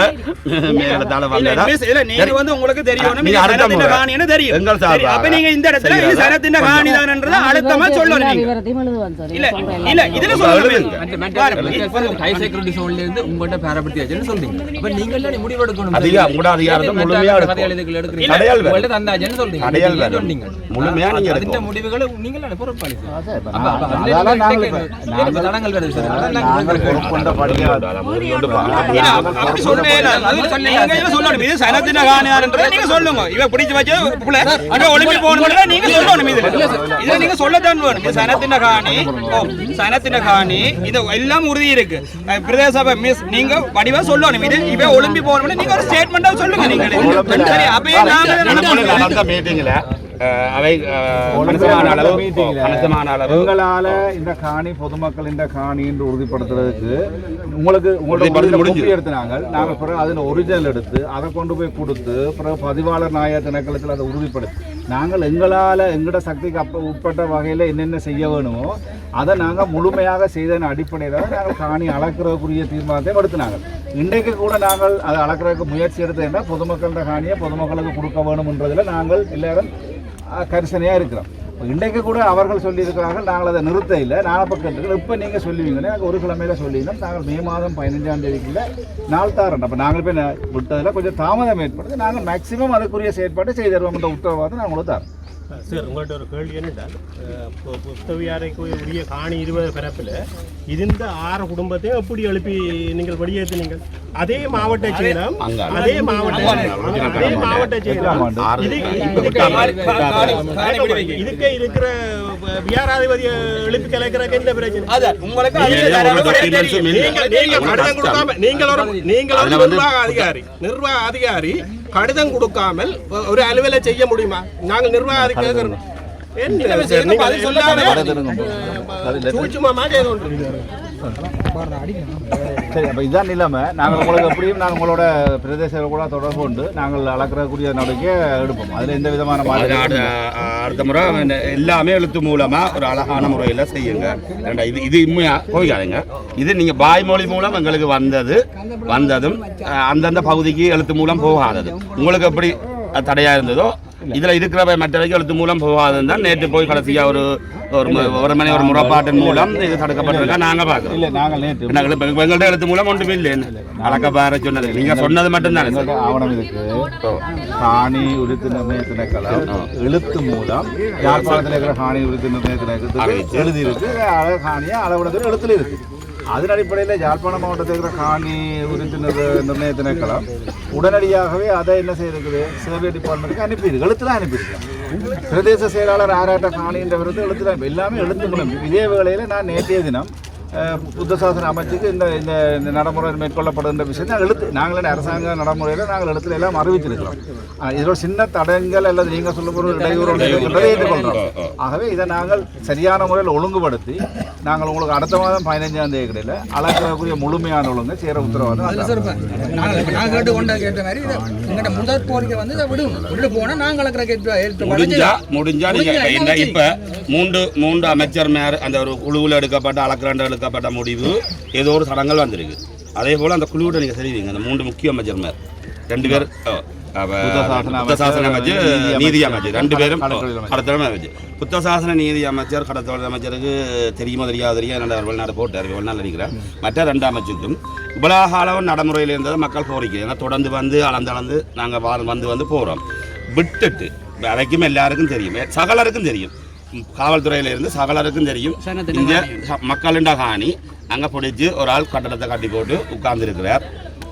மேலத்தால வந்ததா நீங்க வந்து உங்களுக்கு தெரியும் தெரியும் எங்கள் சார்பாக நீங்க இந்த இடத்துல இது சனத்தின் காணிதான்ன்றத அழுத்தமா சொல்லணும். இல்ல இல்ல இதுல சொல்லுங்க. ஹை செக்யூரிட்டி சோன்ல இருந்து உங்கள்ட்ட பேரபடுத்தியாச்சுன்னு சொல்றீங்க. அப்ப நீங்க எல்லாம் முடிவு எடுக்கணும். உங்களோட அதிகாரத்தை முழுமையா எடுக்கணும். அடையாள உங்கள்ட்ட தந்தாச்சுன்னு சொல்றீங்க. அடையாள சொன்னீங்க. முழுமையா நீங்க அதுட்ட முடிவுகளை நீங்க எல்லாம் பொறுப்பாளி. அதனால நாங்கள் தடங்கள் வருது சார். நாங்கள் கொண்ட படியா அப்படி சொல்றேன். அது சொன்னீங்க சொல்லணும். இது சனத்தின் காணிதான்ன்றத நீங்க சொல்லுங்க. இவ பிடிச்சு வச்சு அங்க ஒலிம்பி போகணும்னா நீங்க சொல்லணும். இதை நீங்க சொல்லத்தான் வேணும். இது சனத்தின் காணி, சனத்தின் காணி, இது எல்லாம் உறுதி இருக்கு. பிரதேச சபை மிஸ் நீங்க வடிவா சொல்லணும். இது இவ ஒலிம்பி போகணும்னா நீங்க ஒரு ஸ்டேட்மெண்டா சொல்லுங்க. நீங்க சரி அப்பயே நாங்க மீட்டிங்ல அவை உங்களால இந்த காணி பொதுமக்கள் இந்த காணி என்று உறுதிப்படுத்துறதுக்கு உங்களுக்கு எடுத்தாங்க. நாங்கள் பிறகு அதில் ஒரிஜினல் எடுத்து அதை கொண்டு போய் கொடுத்து பிறகு பதிவாளர் நாய திணைக்களத்தில் அதை உறுதிப்படுத்தி நாங்கள் எங்களால் எங்களோட சக்திக்கு உட்பட்ட வகையில் என்னென்ன செய்ய வேணுமோ அதை நாங்கள் முழுமையாக செய்ததன் அடிப்படையில் தான் நாங்கள் காணி அளக்கிறதுக்குரிய தீர்மானத்தை எடுத்தினாங்க. இன்றைக்கு கூட நாங்கள் அதை அளக்கிறதுக்கு முயற்சி எடுத்ததுன்னா பொதுமக்களோட காணியை பொதுமக்களுக்கு கொடுக்க வேணும்ன்றதில் நாங்கள் எல்லாரும் கரிசனையாக இருக்கிறோம். இன்றைக்கு கூட அவர்கள் சொல்லியிருக்கிறார்கள், நாங்கள் அதை நிறுத்த இல்லை, நான் பக்கத்துக்கு இப்போ நீங்கள் சொல்லுவீங்களே எனக்கு ஒரு கிழமையில் சொல்லிங்கன்னா நாங்கள் மே மாதம் 15ஆம் தேதிக்குள்ள நாள் தாரணும். அப்போ நாங்கள் போய் விட்டதில் கொஞ்சம் தாமதம் ஏற்படுது, நாங்கள் மேக்சிமம் அதுக்குரிய செயற்பாட்டை செய்து தருவோம்ன்ற உத்தரவாதம் நாங்கள் தரோம். சார் உங்கள்கிட்ட ஒரு கேள்வி என்னென்றால் புத்தவியாரைக்கு உரிய காணி 20 பரப்பில் இருந்த 6 குடும்பத்தையும் எப்படி எழுப்பி நீங்கள் வெளியேற்றினீங்க? அதே மாவட்ட செயலம் இதுக்கே இருக்கிற வியாராதிபதிய எழுப்பி கலைக்கிறதுக்கு எந்த பிரச்சனை? நிர்வாக அதிகாரி கடிதம் கொடுக்காமல் ஒரு அலுவலை செய்ய முடியுமா? நாங்கள் நிர்வாக அதிகாரி சரி, அப்போ இதுதான் நிலைமை. நாங்கள் உங்களுக்கு எப்படியும் நாங்கள் உங்களோட பிரதேச கூட தொடர்பு கொண்டு நாங்கள் அளக்கிறக்கூடிய நடவடிக்கை எடுப்போம். அதில் எந்த விதமான அடுத்த முறை எல்லாமே எழுத்து மூலமா ஒரு அழகான முறையில் செய்யுங்க. இது உண்மையா போய்க்காதுங்க. இது நீங்க வாய்மொழி மூலம் எங்களுக்கு வந்ததும் அந்தந்த பகுதிக்கு எழுத்து மூலம் போகாதது உங்களுக்கு எப்படி தடையா இருந்ததோ இதுல இருக்கிற மற்றவைக்கு எழுத்து மூலம் போகாதுன்னு தான் நேற்று போய் கடைசியா ஒரு மணி ஒரு முறைப்பாட்டின் மூலம் இது தடுக்கப்பட்டிருக்கா நாங்க பாக்குறோம். இல்லை, நாங்கள் நேற்று எங்கள்கிட்ட எழுத்து மூலம் ஒன்றுமே இல்லைன்னு அளக்கப்பார சொன்னது நீங்க சொன்னது மட்டும்தானே ஆவணம் இருக்கு. காணி உரித்து நிர்ணய திணைக்களம் எழுத்து மூலம் யாழ்ப்பாணத்தில் இருக்கிற காணி உரித்து நிர்ணய திணைக்களத்துக்கு எழுதி இருக்கு. காணியை அளவிடத்தில் எழுத்துல இருக்கு. அதன் அடிப்படையில் யாழ்ப்பாண மாவட்டத்தில் இருக்கிற காணி உரித்து நிர்ணய திணைக்களம் உடனடியாகவே அதை என்ன செய்திருக்குது, சர்வே டிபார்ட்மெண்ட்டுக்கு அனுப்பியிருக்கு, எழுத்துல அனுப்பியிருக்கேன். பிரதேச செயலாளர் ஆராட்ட காணின்ற விருது எழுத்துல எல்லாமே எழுத்து மூலம். இதே வேளையில் நான் நேற்றைய தினம் புத்த சாசன அமைச்சுக்கு இந்த நடைமுறை மேற்கொள்ளப்படுகின்ற விஷயத்தை நாங்களே அரசாங்க நடைமுறையில் நாங்கள் எழுத்துல எல்லாம் அறிவிச்சிருக்கிறோம். இதோட சின்ன தடங்கள் அல்லது நீங்கள் சொல்ல போகிற இடையூறு ஏற்றுக்கொள்கிறோம். ஆகவே இதை நாங்கள் சரியான முறையில் ஒழுங்குபடுத்தி நாங்கள் உங்களுக்கு அடுத்த மாதம் 15ஆம் தேதி கிடையில அளக்கக்கூடிய முழுமையான ஒழுங்கு சேர உத்தரவாதம். முடிஞ்சா நீங்க இப்ப மூன்று அமைச்சர் மேல அந்த ஒரு குழுவில் எடுக்கப்பட்ட முடிவு ஏதோ ஒரு சடங்கள் வந்திருக்கு. அதே போல அந்த குழுவோட நீங்க தெரிவிங்க. அந்த 3 முக்கிய அமைச்சர் மேல் 2 பேர் புத்தசாசன அமைச்சர், நீதி அமைச்சர் 2 பேரும் கடத்தொழில் அமைச்சர். புத்தசாசன நீதி அமைச்சர் கடத்தொழில் அமைச்சருக்கு தெரியுமோ தெரியாது வெளிநாடு போட்டார், வெளிநாடு இருக்கிறார். மற்ற 2 அமைச்சருக்கும் இவ்வளவு காலம் நடைமுறையில் இருந்தது மக்கள் கோரிக்கை. ஏன்னா தொடர்ந்து அளந்து நாங்கள் வந்து போகிறோம். விட்டுட்டு வரைக்கும் எல்லாருக்கும் தெரியும், சகலருக்கும் தெரியும், காவல்துறையில இருந்து சகலருக்கும் தெரியும். இந்த மக்களின் காணி அங்கே பிடிச்சி ஒரு ஆள் கட்டடத்தை கட்டி போட்டு உட்கார்ந்து இருக்கிறார்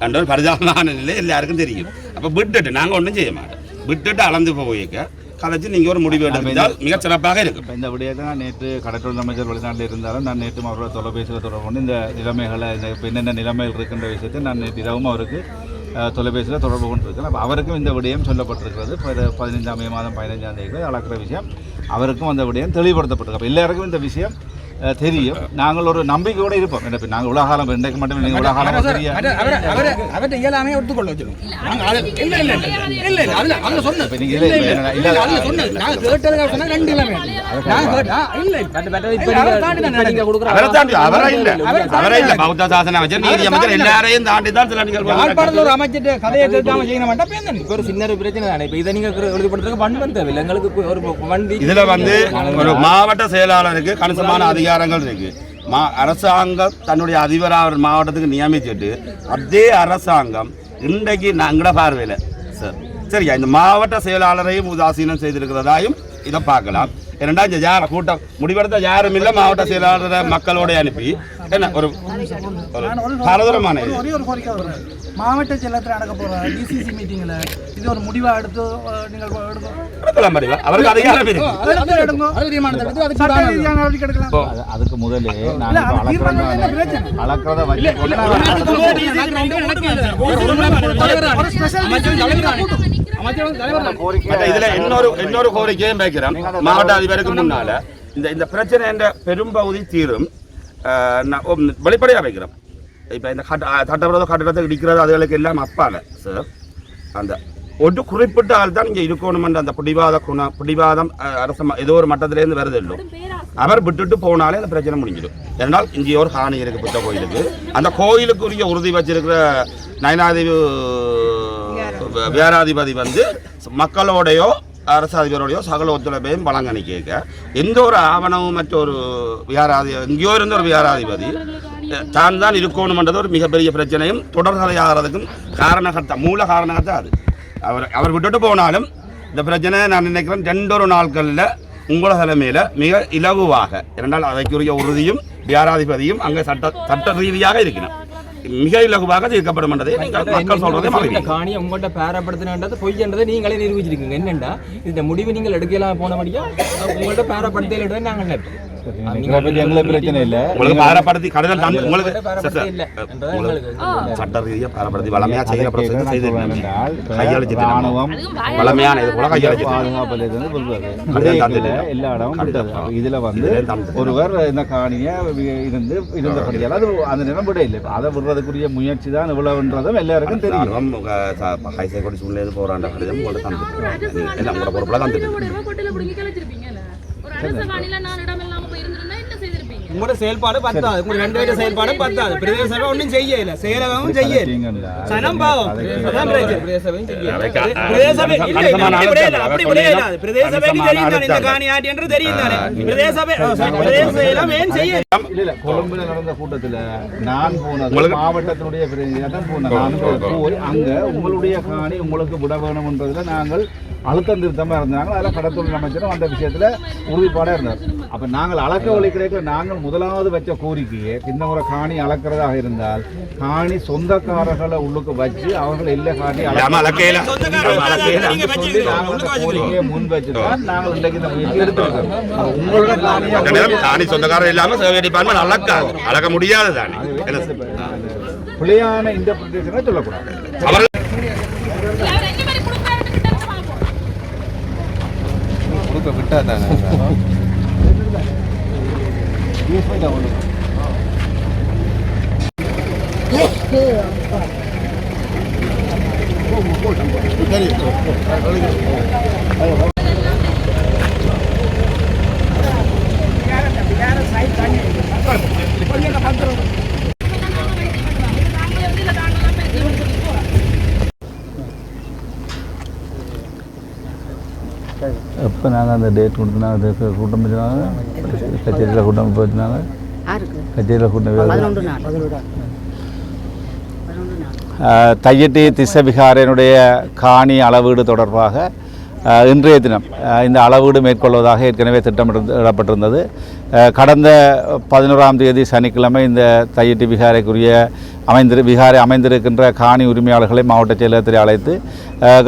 என்ற ஒரு பரிதாபமான நிலை எல்லாருக்கும் தெரியும். அப்போ விட்டுட்டு நாங்கள் ஒன்றும் செய்ய மாட்டோம். விட்டுட்டு அளந்து போய்க்க கதைச்சு நீங்கள் ஒரு முடிவு எடுத்தால் மிக சிறப்பாக இருக்கும். இந்த விடயத்தை நான் நேற்று கடற்றொழில் அமைச்சர் வெளிநாட்டில் இருந்தாலும் நான் நேற்று அவரோட தொலைபேசியில் தொடர்பு கொண்டு இந்த நிலைமைகளை என்னென்ன நிலைமைகள் இருக்கின்ற விஷயத்தை நான் நேற்று இரவும் அவருக்கு தொலைபேசியில் தொடர்பு கொண்டிருக்கிறேன். அப்போ அவருக்கும் இந்த விடயம் சொல்லப்பட்டிருக்கிறது. 15ஆம் மே மாதம் 15ஆம் தேதி அளக்கிற விஷயம் அவருக்கும் அந்த விடயம் தெளிவுபடுத்தப்பட்டிருக்கு. அப்போ எல்லாருக்கும் இந்த விஷயம் தெரியும். நாங்கள் ஒரு நம்பிக்கையோடு இருப்போம். நாங்கள் உலகாலம் இன்றைக்கு மட்டும் நீங்கள் உலகாலம் அவர்கிட்ட இயலாமே ஒத்துக்கொள்ள வச்சிருக்கோம். மாவட்ட செயலாளருக்கு கணிசமான அதிகாரங்கள் இருக்கு. அரசாங்கம் தன்னுடைய அதிபரை மாவட்டத்துக்கு நியமிச்சுட்டு அதே அரசாங்கம் இன்றைக்கு நாங்கள பார்வையில் சார் சரியா இந்த மாவட்ட செயலாளரையும் உதாசீனம் செய்திருக்கிறதாயும் இதை பார்க்கலாம். ஏன்னா யார் கூட்டம் முடிவெடுத்த யாரும் இல்லை, மாவட்ட செயலாளரை மக்களோட அனுப்பி என்ன ஒரு பலதரமான மாவட்ட செயலத்தில் நடக்க போகிற டிசிசி மீட்டிங்கில் இது ஒரு முடிவாக எடுத்து நீங்கள் எடுக்கலாம். அவருக்கு அதிகாரம் இருக்கு. அதுக்கு முதலே அளக்கிறத இதுல இன்னொரு கோரிக்கையும் வைக்கிறோம். மாவட்ட அதிபருக்கு முன்னால இந்த பிரச்சனை என்ற பெரும்பகுதி தீரும் வெளிப்படையா வைக்கிறோம். இப்ப இந்த சட்டவிரோத கட்டடத்தை இடிக்கிறது அதுகளுக்கு எல்லாம் அப்பால சார் அந்த ஒரு குறிப்பிட்ட ஆள் தான் இங்கே இருக்கணுமென்ற அந்த பிடிவாதம் அரசு ஏதோ ஒரு மட்டத்திலேருந்து வருது இல்லை அவர் விட்டுட்டு போனாலே அந்த பிரச்சனை முடிஞ்சிடும். ஏன்னால் இங்கே ஒரு காணி இருக்கு புத்த கோயிலுக்கு, அந்த கோயிலுக்குரிய உறுதி வச்சிருக்கிற நயனாதிபதி வியாராதிபதி வந்து மக்களோடையோ அரசு அதிபரோடையோ சகல ஒத்துழைப்பையும் வழங்கணி கேட்க எந்த ஒரு ஆவணமும் மற்றொரு எங்கேயோ இருந்த ஒரு வியாராதிபதி தான் இருக்கணுமென்றது ஒரு மிகப்பெரிய பிரச்சனையும் தொடர்கதையாகிறதுக்கும் மூல காரணகர்த்தா அது. அவர் விட்டுட்டு போனாலும் இந்த பிரச்சனை நான் நினைக்கிறேன் 2 நாட்களில் உங்கள தலைமையில் மிக இலகுவாக இரண்டால் அதைக்குரிய உறுதியும் வியாராதிபதியும் அங்கே சட்ட ரீதியாக இருக்கணும், மிக இலகுவாக தீர்க்கப்படும் என்றதை மக்கள் சொல்றதே காணியை உங்கள்கிட்ட பேரப்படுத்தினது பொய்யன்றதை நீங்களே நிரூபிச்சிருக்கீங்க. என்னண்டா இந்த முடிவு நீங்கள் எடுக்கலாம் போனபடியா உங்கள்கிட்ட பேரப்படுத்தல நாங்கள் பிரச்சனை இல்லை. உங்களுக்கு பாரப்படுத்தி கடையில் தந்து உங்களுக்கு சட்ட ரீதியாக பாரப்படுத்தி வளமையாக செய்கிற பிரச்சனை செய்து கையாளிச்சு ராணுவம் வளமையான இது கூட கையாளிச்சு பாதுகாப்பு எல்லா இடமும் இதில் வந்து ஒருவர் இந்த காணியை இருந்தபடியால் அது அந்த நிலம் விட இல்லை, அதை விடுறதுக்குரிய முயற்சி தான் இவ்வளவுன்றதும் எல்லாருக்கும் தெரியும். ஹைசைக்கோடி சூழ்நிலை போராண்ட கடிதம் உங்கள்ட்ட தந்துட்டு எல்லாம் உங்களோட பொறுப்பில் தந்துட்டு உங்களோட செயல்பாடு பத்தாது, உங்க 2 பேரும் செயல்பாடு பத்தாது. பிரதேச சபை ஒன்றும் செய்யல, செயலகமும் செய்யல, சனம் பாவம். அதான் பிரதேச சபையும் செய்யல. பிரதேச சபை அப்படி விளையாடாது. பிரதேச சபைக்கு தெரியும் தானே இந்த காணி ஆட்டி என்று தெரியும் தானே. பிரதேச சபை செயலம் ஏன் செய்ய இல்ல கொழும்புல நடந்த கூட்டத்தில் நான் போனது மாவட்டத்தினுடைய பிரதிநிதியாக போனேன். போய் அங்க உங்களுடைய காணி உங்களுக்கு விட வேணும்ன்றதுல நாங்கள் அழுத்தம் திருத்தமாக இருந்தாங்க. அதில் கடற்தொழில் அமைச்சரும் அந்த விஷயத்தில் உறுதிப்பாடாக இருந்தார். அப்போ நாங்கள் அளக்க வழி கிடைக்க நாங்கள் முதலாவது வச்ச கோரிக்கையை இந்த முறை காணி அளக்கிறதாக இருந்தால் காணி சொந்தக்காரர்களை உள்ளுக்கு வச்சு அவர்கள் இல்லை காணி கோரிக்கையை முன் வச்சு தான் நாங்கள் இன்றைக்கு இந்த முயற்சி எடுத்திருக்கோம். உங்களோட காணி சொந்தக்காரர் இல்லாமல் சர்வே டிபார்ட்மெண்ட் அளக்க முடியாது தானே, பிள்ளையான இன்டர்பிரேஷனை சொல்லக்கூடாது. கொடுக்க விட்டா தானே எப்போ நாங்கள் அந்த டேட் கொடுத்தனாங்க, அதுக்கு கூட்டம் வச்சுனாங்க, கச்சேரியில் கூட்டம் போச்சுனாங்க, கச்சேரியில் கூட்டம் தையட்டி திஸ்ஸவிகாரனுடைய காணி அளவீடு தொடர்பாக இன்றைய தினம் இந்த அளவீடு மேற்கொள்வதாக ஏற்கனவே திட்டமிடப்பட்டிருந்தது. கடந்த 11ஆம் தேதி சனிக்கிழமை இந்த தையட்டி விகாரைக்குரிய விகாரை அமைந்திருக்கின்ற காணி உரிமையாளர்களை மாவட்ட செயலகத்தில் அழைத்து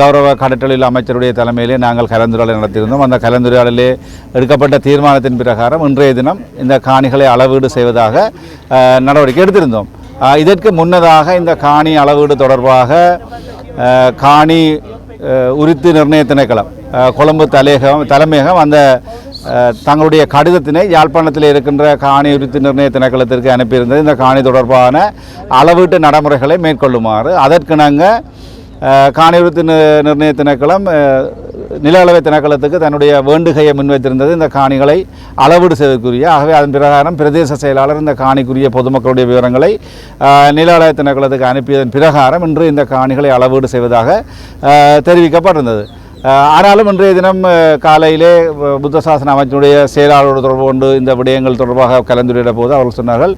கௌரவ கடற்றொழில் அமைச்சருடைய தலைமையிலே நாங்கள் கலந்துரையாடல் நடத்தியிருந்தோம். அந்த கலந்துரையாடலே எடுக்கப்பட்ட தீர்மானத்தின் பிரகாரம் இன்றைய தினம் இந்த காணிகளை அளவீடு செய்வதாக நடவடிக்கை எடுத்திருந்தோம். இதற்கு முன்னதாக இந்த காணி அளவீடு தொடர்பாக காணி உரித்து நிர்ணய திணைக்களம் கொழும்பு தலைமையகம் அந்த தங்களுடைய கடிதத்தினை யாழ்ப்பாணத்தில் இருக்கின்ற காணி உரித்து நிர்ணய திணைக்களத்திற்கு அனுப்பியிருந்தது. இந்த காணி தொடர்பான அளவீட்டு நடைமுறைகளை மேற்கொள்ளுமாறு அதற்கிணங்க காணி உரித்து நிர்ணய திணைக்களம் நில அளவை திணைக்களத்துக்கு தன்னுடைய வேண்டுகையை முன்வைத்திருந்தது இந்த காணிகளை அளவீடு செய்வதற்குரிய. ஆகவே அதன் பிரகாரம் பிரதேச செயலாளர் இந்த காணிக்குரிய பொதுமக்களுடைய விவரங்களை நில அளவை திணைக்களத்துக்கு அனுப்பியதன் பிரகாரம் இன்று இந்த காணிகளை அளவீடு செய்வதாக தெரிவிக்கப்பட்டிருந்தது. ஆனாலும் இன்றைய தினம் காலையிலே புத்த சாசன அமைச்சினுடைய செயலாளரோடு தொடர்பு கொண்டு இந்த விடயங்கள் தொடர்பாக கலந்துரையிட போது அவர்கள் சொன்னார்கள்,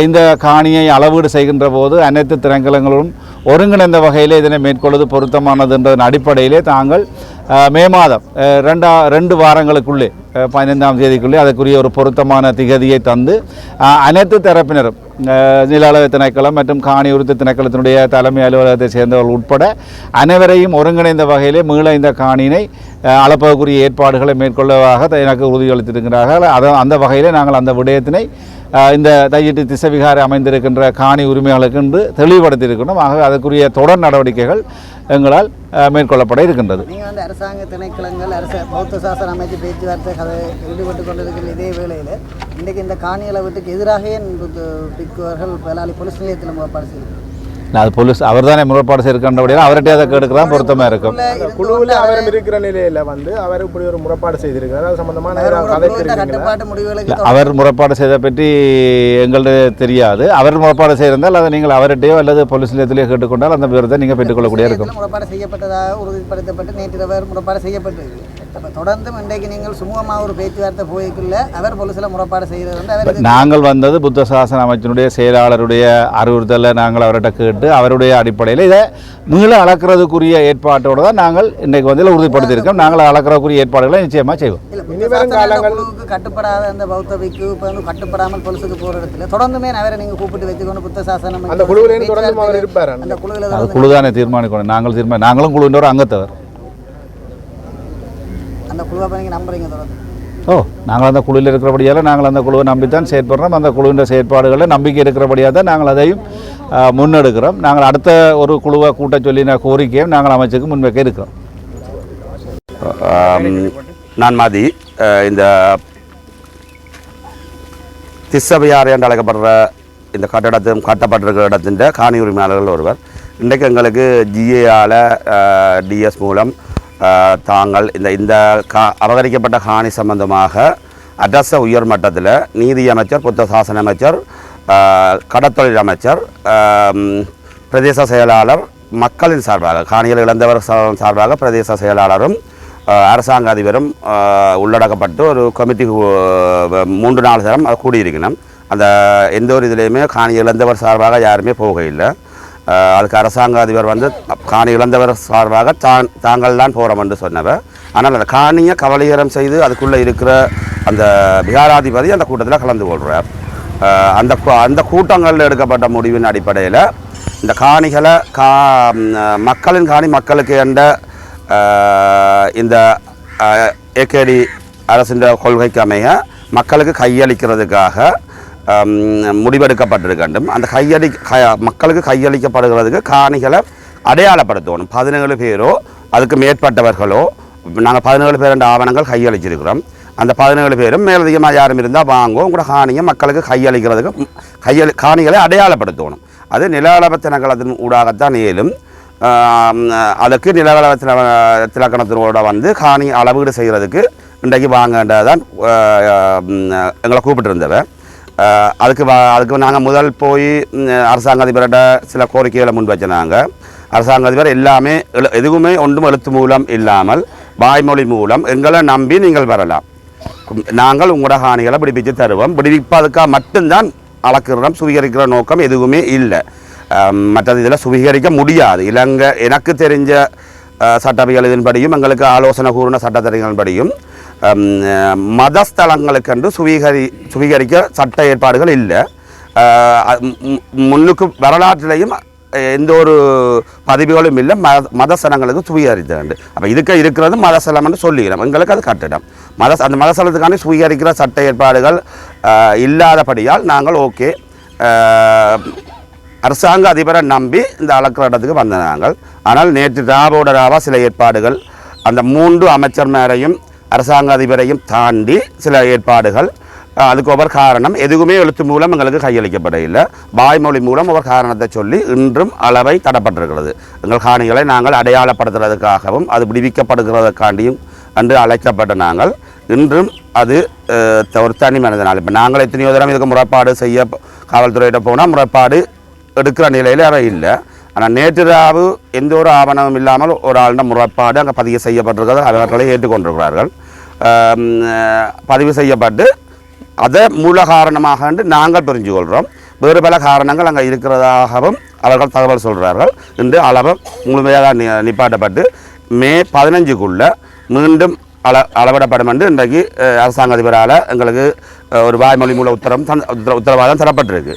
இந்த காணியை அளவீடு செய்கின்ற போது அனைத்து திணைக்களங்களும் ஒருங்கிணைந்த வகையில் இதனை மேற்கொள்வது பொருத்தமானது என்றதன் அடிப்படையிலே தாங்கள் மே மாதம் 2 வாரங்களுக்குள்ளே 15ஆம் தேதிக்குள்ளே அதற்குரிய ஒரு பொருத்தமான திகதியை தந்து அனைத்து தரப்பினரும் நில அளவை திணைக்களம் மற்றும் காணி உரித்து திணைக்களத்தினுடைய தலைமை அலுவலகத்தை சேர்ந்தவர்கள் உட்பட அனைவரையும் ஒருங்கிணைந்த வகையிலே மீள இந்த காணியினை அளப்பதற்குரிய ஏற்பாடுகளை மேற்கொள்வதாக எனக்கு உறுதியளித்திருக்கிறார்கள். அந்த வகையிலே நாங்கள் அந்த விடயத்தினை இந்த தையட்டி திஸ்ஸவிகாரை அமைந்திருக்கின்ற காணி உரிமையாளருக்கு என்று தெளிவுபடுத்தியிருக்கணும். ஆகவே அதற்குரிய தொடர் நடவடிக்கைகள் எங்களால் மேற்கொள்ளப்பட இருக்கின்றது. நீங்கள் வந்து அரசாங்க திணைக்களங்கள் பௌத்த சாசன அமைச்சு பேச்சுவார்த்தை ஈடுபட்டு கொண்டிருக்கிற இதே வேளையில் இன்றைக்கு இந்த காணி அளவீட்டுக்கு எதிராக பிக்குவர்கள் பலாலி போலீஸ் நிலையத்தில் முகப்பாடு செய்யும். அது போலீஸ் அவர் தானே முறைப்பாடு செய்திருக்கின்றபடியால் அவர்கிட்ட அதை கேட்கலாம் பொருத்தமாக இருக்கும். குழுவில் அவரும் இருக்கிற நிலையில் வந்து அவர் இப்படி ஒரு முறைப்பாடு செய்திருக்கிறார். அது சம்பந்தமான அவர் முறைப்பாடு செய்த பற்றி எங்களுக்கு தெரியாது. அவர் முறைப்பாடு செய்திருந்தால் அதை நீங்கள் அவர்கிட்டயோ அல்லது போலீஸ் நிலையத்திலேயோ கேட்டுக்கொண்டால் அந்த விவரத்தை நீங்கள் பெற்றுக்கொள்ளக்கூடிய இருக்கும். முறைப்பாடு செய்யப்பட்டதாக உறுதிப்படுத்தப்பட்டு நேற்று அவர் முறைப்பாடு செய்யப்பட்டது. தொடர்ந்து இன்றைக்கு நீங்கள் சுமூகமாக ஒரு பேச்சுவார்த்தை போய்க்குள்ள அவர் போலீஸில் முறைப்பாடு செய்கிறது. நாங்கள் வந்தது புத்த சாசன அமைச்சினுடைய செயலாளருடைய அறிவுறுத்தலை நாங்கள் அவர்கிட்ட கேட்டு அவருடைய அடிப்படையில் இதை மீள அளக்கிறதுக்குரிய ஏற்பாட்டோடு தான் நாங்கள் இன்றைக்கு வந்து உறுதிப்படுத்தியிருக்கோம். நாங்கள் அளக்கிறதுக்குரிய ஏற்பாடுகளை நிச்சயமாக செய்வோம். கட்டுப்படாத அந்த பௌத்தவிக்கு இப்போ வந்து கட்டுப்படாமல் போலீஸுக்கு போகிற இடத்துல தொடர்ந்துமே அவரை நீங்கள் கூப்பிட்டு வச்சுக்கொண்டு புத்த சாசனம் அந்த குழுவில் அது குழு தானே தீர்மானிக்கணும். நாங்களும் குழுவின் ஒரு அங்கத்தவர். அந்த குழுவை நீங்கள் நம்புறீங்க தொடர்ந்து? நாங்கள் அந்த குழுவில் இருக்கிறபடியால் நாங்கள் அந்த குழுவை நம்பித்தான் செயற்படுறோம். அந்த குழுவின் செயற்பாடுகளில் நம்பிக்கை இருக்கிறபடியாக தான் நாங்கள் அதையும் முன்னெடுக்கிறோம். நாங்கள் அடுத்த ஒரு குழுவை கூட்ட சொல்லின கோரிக்கையும் நாங்கள் அமைச்சுக்கு முன்வைக்க இருக்கிறோம். நான் மதி இந்த திஸ்ஸபியார் என்று அழைக்கப்படுற இந்த கட்டடத்தும் கட்டப்பட்டிருக்கிற இடத்தின் காணி உரிமையாளர்கள் ஒருவர் இன்றைக்கு எங்களுக்கு ஜிஏஆல டிஎஸ் மூலம் தாங்கள் இந்த அபகரிக்கப்பட்ட காணி சம்பந்தமாக அரச உயர் மட்டத்தில் நீதி அமைச்சர், புத்த சாசன அமைச்சர், கடத்தொழில் அமைச்சர், பிரதேச செயலாளர், மக்களின் சார்பாக காணிகள் இழந்தவர் சார்பாக பிரதேச செயலாளரும் அரசாங்க அதிபரும் உள்ளடக்கப்பட்டு ஒரு கமிட்டி 3-4 தரம் கூடியிருக்கணும். அந்த எந்த ஒரு இதுலேயுமே காணி இழந்தவர் சார்பாக யாருமே போகையில்லை. அதுக்கு அரசாங்க அதிபர் வந்து காணி இழந்தவர் சார்பாக தாங்கள் தான் போகிறோம் என்று சொன்னவர். ஆனால் அந்த காணியை கவலையரம் செய்து அதுக்குள்ளே இருக்கிற அந்த விகாராதிபதி அந்த கூட்டத்தில் கலந்து கொள்கிறார். அந்த கூட்டங்களில் எடுக்கப்பட்ட முடிவின் அடிப்படையில் இந்த காணிகளை மக்களின் காணி மக்களுக்கு என்ற இந்த ஏகேடி அரசின் கொள்கைக்கு அமைய மக்களுக்கு கையளிக்கிறதுக்காக முடிவெடுக்கப்பட்டிருக்கண்டும். அந்த மக்களுக்கு கையளிக்கப்படுகிறதுக்கு காணிகளை அடையாளப்படுத்தணும். 17 பேரோ அதுக்கு மேற்பட்டவர்களோ, நாங்கள் 17 பேர் என்ற ஆவணங்கள் கையளிச்சிருக்கிறோம். அந்த 17 பேரும் மேலதிகமாக யாரும் இருந்தால் வாங்குவோம். உங்களோட காணியை மக்களுக்கு கையளிக்கிறதுக்கு காணிகளை அடையாளப்படுத்தணும். அது நிலவளத்தினங்களத்தின் ஊடாகத்தான் இயலும். அதுக்கு நிலவளத்திலக்கணத்தினோட வந்து காணி அளவீடு செய்கிறதுக்கு இன்றைக்கு வாங்கன்றதான் எங்களை கூப்பிட்டுருந்தவன். அதுக்கு நாங்கள் முதல் போய் அரசாங்க அதிபர்கிட்ட சில கோரிக்கைகளை முன் வச்சுனாங்க. அரசாங்க அதிபர் எல்லாமே எதுவுமே ஒன்றும் எழுத்து மூலம் இல்லாமல் வாய்மொழி மூலம் எங்களை நம்பி நீங்கள் வரலாம், நாங்கள் உங்களோட காணிகளை பிடிப்பிச்சு தருவோம், பிடிப்பதுக்காக மட்டும்தான் அளக்கிறோம், சுவீகரிக்கிற நோக்கம் எதுவுமே இல்லை. மற்றது இதில் சுவீகரிக்க முடியாது. எனக்கு தெரிஞ்ச சட்டவியல் இதன்படியும் எங்களுக்கு ஆலோசனை கூறின சட்டத்தறிஞர்களின்படியும் மதஸ்தலங்களுக்கென்று சுவீகரிக்க சட்ட ஏற்பாடுகள் இல்லை. முன்னுக்கு வரலாற்றிலையும் எந்த ஒரு பதிவுகளும் இல்லை மதஸ்தலங்களுக்கு சுவீகரித்து. அப்போ இருக்கிறது மதஸ்தலம் என்று சொல்லிக்கிறோம். எங்களுக்கு அது கட்டிடம் அந்த மதஸ்தலத்துக்கான சுவீகரிக்கிற சட்ட ஏற்பாடுகள் இல்லாதபடியால் நாங்கள் ஓகே அரசாங்க அதிபரை நம்பி இந்த அளக்கிற இடத்துக்கு வந்த நாங்கள். ஆனால் நேற்று ராவோட சில ஏற்பாடுகள் அந்த 3 அமைச்சர் மேரையும் அரசாங்க அதிபரையும் தாண்டி சில ஏற்பாடுகள், அதுக்கு ஒவ்வொரு காரணம் எதுவுமே எழுத்து மூலம் எங்களுக்கு கையளிக்கப்படவில்லை. வாய்மொழி மூலம் ஒவ்வொரு காரணத்தை சொல்லி இன்றும் அளவை தடப்பட்டிருக்கிறது. எங்கள் காணிகளை நாங்கள் அடையாளப்படுத்துறதுக்காகவும் அது விடுவிக்கப்படுகிறதுக்காண்டியும் என்று அழைக்கப்பட்ட நாங்கள் இன்றும் அது ஒரு தனி மனிதனால். இப்போ நாங்கள் எத்தனையோ தரம் இதுக்கு முறைப்பாடு செய்ய காவல்துறையிட்ட போனால் முறைப்பாடு எடுக்கிற நிலையில் அவை இல்லை. ஆனால் நேற்று ராவு எந்த ஒரு ஆவணமும் இல்லாமல் ஒரு ஆளுட முறைப்பாடு அங்கே பதிவு செய்யப்பட்டிருக்கிறது. அவர்களை ஏற்றுக்கொண்டிருக்கிறார்கள். பதிவு செய்யப்பட்டு அதை மூல காரணமாக நாங்கள் புரிஞ்சு கொள்கிறோம். வேறு பல காரணங்கள் அங்கே இருக்கிறதாகவும் அவர்கள் தகவல் சொல்கிறார்கள். இன்று அளவு முழுமையாக நிப்பாட்டப்பட்டு மே 15க்குள்ளே மீண்டும் அளவிடப்படும் என்று இன்றைக்கு அரசாங்க அதிபரால் எங்களுக்கு ஒரு வாய்மொழி மூல உத்தரவாதம் தரப்பட்டிருக்கு.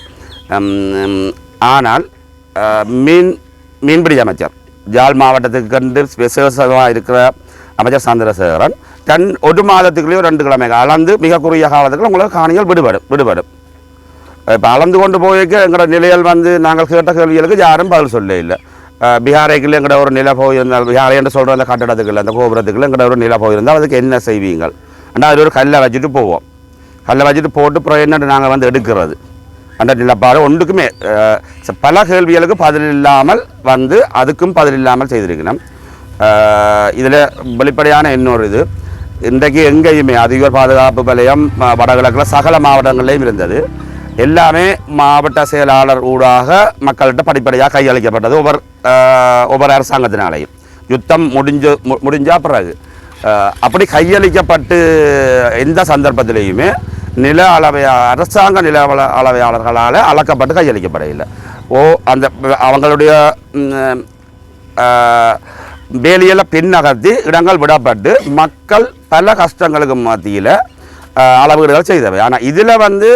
ஆனால் மீன்பிடி அமைச்சர் ஜாழ் மாவட்டத்துக்கு கண்டு விசேஷமாக இருக்கிற அமைச்சர் சந்திரசேகரன் ஒரு மாதத்துக்குள்ளேயோ 2 கிழமைகள் அளந்து மிக குறுகிய காலத்துக்குள்ள உங்களுக்கு காணிகள் விடுபடும். இப்போ அளந்து கொண்டு போய்க்க எங்களோட நிலையில் வந்து நாங்கள் கேட்ட கேள்விகளுக்கு யாரும் பதில் சொல்ல இல்லை. பீகாரைக்குள்ள எங்கட ஒரு நிலை போயிருந்தால், பீகாரை என்று சொல்கிற அந்த கட்டடத்துக்குள்ள அந்த கோபுரத்துக்குள்ள எங்கட ஒரு நிலை போயிருந்தால் அதுக்கு என்ன செய்வீங்கள்? ஆனால் அதில் ஒரு கல்லை வச்சுட்டு போவோம். கல்லை வச்சுட்டு போட்டு அப்புறம் என்னென்று நாங்கள் வந்து எடுக்கிறது. அந்த நிலப்பாடு ஒன்றுக்குமே பல கேள்விகளுக்கு பதில் இல்லாமல் வந்து அதுக்கும் பதில் இல்லாமல் செய்திருக்கணும். இதில் வெளிப்படையான இன்னொரு இது, இன்றைக்கு எங்கேயுமே அதிக பாதுகாப்பு வலயம் வடகிழக்கில் சகல மாவட்டங்கள்லேயும் இருந்தது. எல்லாமே மாவட்ட செயலாளர் ஊடாக மக்கள்கிட்ட படிப்படியாக கையளிக்கப்பட்டது ஒவ்வொரு அரசாங்கத்தினாலேயும். யுத்தம் முடிஞ்சா பிறகு அப்படி கையளிக்கப்பட்டு எந்த சந்தர்ப்பத்திலையுமே அரசாங்க நில அளவையாளர்களால் அளக்கப்பட்டு கையளிக்கப்படவில்லை. அந்த அவங்களுடைய வேலியில் பின்னகர்த்தி இடங்கள் விடப்பட்டு மக்கள் பல கஷ்டங்களுக்கு மத்தியில் அளவீடுகள் செய்தவை. ஆனால் இதில் வந்து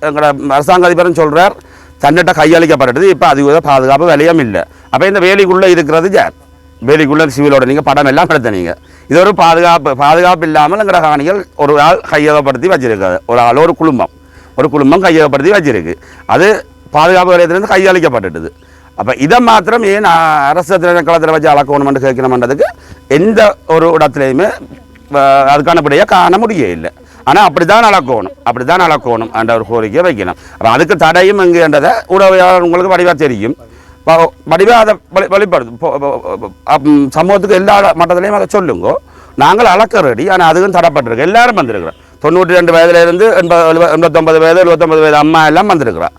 எங்களோட அரசாங்க அதிபரும் சொல்கிறார் தன்னிட்ட கையளிக்கப்பட்டது. இப்போ அது பாதுகாப்பு வலயம் இல்லை. அப்போ இந்த வேலிக்குள்ளே இருக்கிறது யார்? வேலிக்குள்ளே சிவிலோட நீங்கள் படம் எல்லாம் நடத்தினீங்க. இது ஒரு பாதுகாப்பு இல்லாமல் எங்களோட காணிகள் ஒரு ஆள் கையகப்படுத்தி வச்சிருக்காது. ஒரு ஆள் ஒரு குடும்பம் கையகப்படுத்தி வச்சிருக்கு. அது பாதுகாப்பு வலயத்திலேருந்து கையளிக்கப்பட்டுட்டுது. அப்போ இதை மாத்திரம் ஏன் அரசு திணைக்களத்தில் வச்சு அளக்கணுமென்று கேட்கணுமென்றதுக்கு எந்த ஒரு இடத்துலையுமே அதுக்கான படியாக காண முடிய இல்லை. ஆனால் அப்படி தான் அளக்கணும் என்ற ஒரு கோரிக்கையை வைக்கணும். அப்போ அதுக்கு தடையும் எங்கேன்றதை உடவையாளர் உங்களுக்கு வடிவாக தெரியும். வடிவாக அதை வெளிப்படுத்தும் சமூகத்துக்கு எல்லா மட்டத்திலையும் அதை சொல்லுங்க. நாங்கள் அளக்க ரெடி, ஆனால் அதுக்கும் தடைப்பட்டிருக்கு. எல்லாரும் வந்திருக்கிறோம். 92 வயதுலேருந்து 89 வயது 79 வயது அம்மா எல்லாம் வந்திருக்கிறோம்.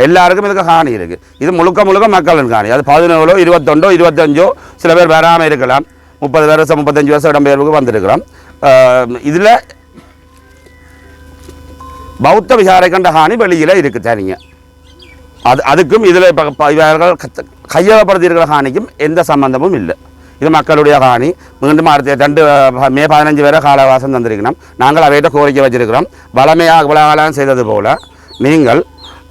எல்லாருக்கும் இதுக்கு காணி இருக்குது. இது முழுக்க மக்களின் காணி. அது 17 21 25 சில பேர் வராமல் இருக்கலாம். 30 வருஷம் 35 வருஷம் இடம்பெயர்வுக்கு வந்திருக்கிறோம். இதில் பௌத்த விகாரை கண்ட காணி வெளியில் இருக்குது தனிங்க. அதுக்கும் இதில் இவர்கள் கையகப்படுத்தியிருக்கிற காணிக்கும் எந்த சம்பந்தமும் இல்லை. இது மக்களுடைய காணி. மீண்டும் அடுத்த மே 15 வரை காலவாசம் தந்திருக்கணும். நாங்கள் அவையிட்ட கோரிக்கை வச்சிருக்கிறோம். வளமையாக செய்தது போல் நீங்கள்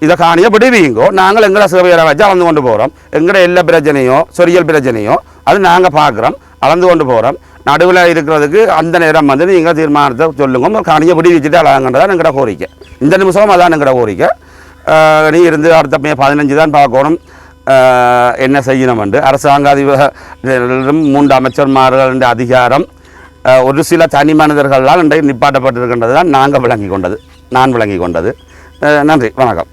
இதை காணியை விடுவீங்கோ. நாங்கள் எங்களை சேவையை வச்சு அளந்து கொண்டு போகிறோம். எங்களோட எல்லா பிரச்சனையோ சொரியல் பிரச்சனையோ அது நாங்கள் பார்க்குறோம், அளந்து கொண்டு போகிறோம். நடுவில் இருக்கிறதுக்கு அந்த நேரம் வந்து நீங்கள் தீர்மானத்தை சொல்லுங்க. காணியை விடுவிச்சுட்டு அழகாங்கன்றதான் எங்களோட கோரிக்கை. இந்த நிமிஷம் அதான் எங்களோட கோரிக்கை. நீ இருந்து அடுத்த மே 15 தான் பார்க்கணும் என்ன செய்யணும் என்று. அரசாங்க அதிபரும் 3 அமைச்சர்மார்கள் அதிகாரம் ஒரு சில தனி மனிதர்களால் இன்றைக்கு நிப்பாட்டப்பட்டிருக்கின்றது தான் நான் விளங்கி கொண்டது. நன்றி, வணக்கம்.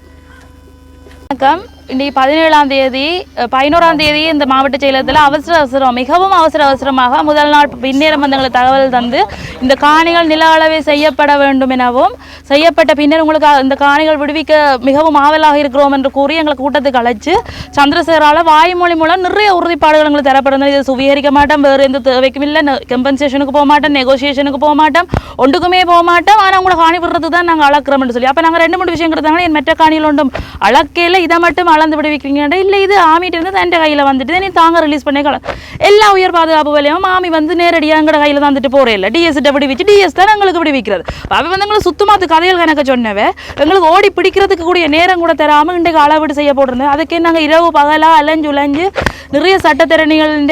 வணக்கம். இன்றைக்கு 17ஆம் தேதி 11ஆம் தேதி இந்த மாவட்ட செயலகத்தில் மிகவும் அவசரமாக முதல் நாள் பின்னேறம் வந்தங்களுக்கு தகவல் தந்து இந்த காணிகள் நில அளவை செய்யப்பட வேண்டும் எனவும் செய்யப்பட்ட பின்னர் உங்களுக்கு இந்த காணிகள் விடுவிக்க மிகவும் ஆவலாக இருக்கிறோம் என்று கூறி எங்களை கூட்டத்துக்கு அழைச்சு சந்திரசேகரால் வாய்மொழி மூலம் நிறைய உறுதிப்பாடுகள் எங்களுக்கு தரப்படுறது. இதை சுவீகரிக்க மாட்டோம், வேறு எந்த தேவைக்கும் இல்லை, கம்பன்சேஷனுக்கு போக மாட்டோம், நெகோசியேஷனுக்கு போக மாட்டோம், ஒன்றுக்குமே போக மாட்டோம். ஆனால் உங்களை காணி விடுறது தான் நாங்கள் அளக்கிறோம்னு சொல்லி அப்போ நாங்கள் 2-3 விஷயம் கொடுத்தாங்க. என் மற்ற காணிகள் ஒன்றும் அளக்கையில் இதை மட்டும் அளந்து விடுவிக்கிறீங்கடா இல்லை, இது ஆமிட்டு இருந்து தன் கையில் வந்துட்டு நீ தாங்க ரிலீஸ் பண்ணிக்கலாம். எல்லா உயர் பாதுகாப்பு வேலையும் ஆமி வந்து நேரடியாக எங்களோட கையில் தந்துட்டு போகிறேன் இல்லை. டிஎஸ்கிட்ட விடுவிச்சு டிஎஸ் தான் எங்களுக்கு விடுவிக்கிறது. அவன் வந்து எங்களுக்கு சுத்தமாக கதைகள் கணக்க சொன்னவே எங்களுக்கு ஓடி பிடிக்கிறதுக்கு கூடிய நேரம் கூட தராமல் இன்றைக்கு அளவீடு செய்ய போட்டிருந்தேன். அதுக்கே நாங்கள் இரவு பகலாக அலைஞ்சு நிறைய சட்டத்திறனிகளின்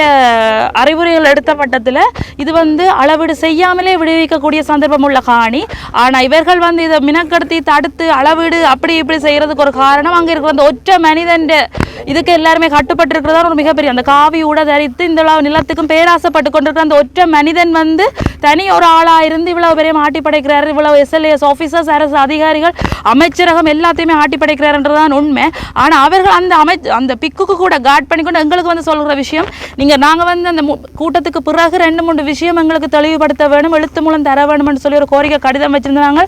அறிவுரைகள் எடுத்த பட்டத்தில் இது வந்து அளவீடு செய்யாமலே விடுவிக்கக்கூடிய சந்தர்ப்பம் உள்ள காணி. ஆனால் இவர்கள் வந்து இதை மினக்கடுத்தி தடுத்து அளவீடு அப்படி இப்படி செய்கிறதுக்கு ஒரு காரணம் அங்கே இருக்கிற அந்த ஒற்றை மனிதன் இதுக்கு எல்லாருமே கட்டுப்பட்டு இருக்கிறதா ஒரு மிகப்பெரிய அந்த காவி ஊட தரித்து இந்த நிலத்துக்கும் பேராசப்பட்டு கொண்டிருக்கிற அந்த ஒற்றை மனிதன் வந்து தனி ஒரு ஆளாக இருந்து இவ்வளவு பெரிய ஆட்டி படைக்கிறாரு. இவ்வளவு SLAS ஆஃபீஸர்ஸ், அரசு அதிகாரிகள், அமைச்சரகம் எல்லாத்தையுமே ஆட்டி படைக்கிறாருன்றதான் உண்மை. ஆனால் அவர்கள் அந்த பிக்குக்கு கூட காட் பண்ணிக்கொண்டு எங்களுக்கு வந்து சொல்கிற விஷயம், நாங்கள் வந்து அந்த கூட்டத்துக்கு பிறகு 2-3 விஷயம் எங்களுக்கு தெளிவுபடுத்த வேணும், எழுத்து மூலம் தர வேணும்னு சொல்லி ஒரு கோரிக்கை கடிதம் வச்சிருந்தாங்க.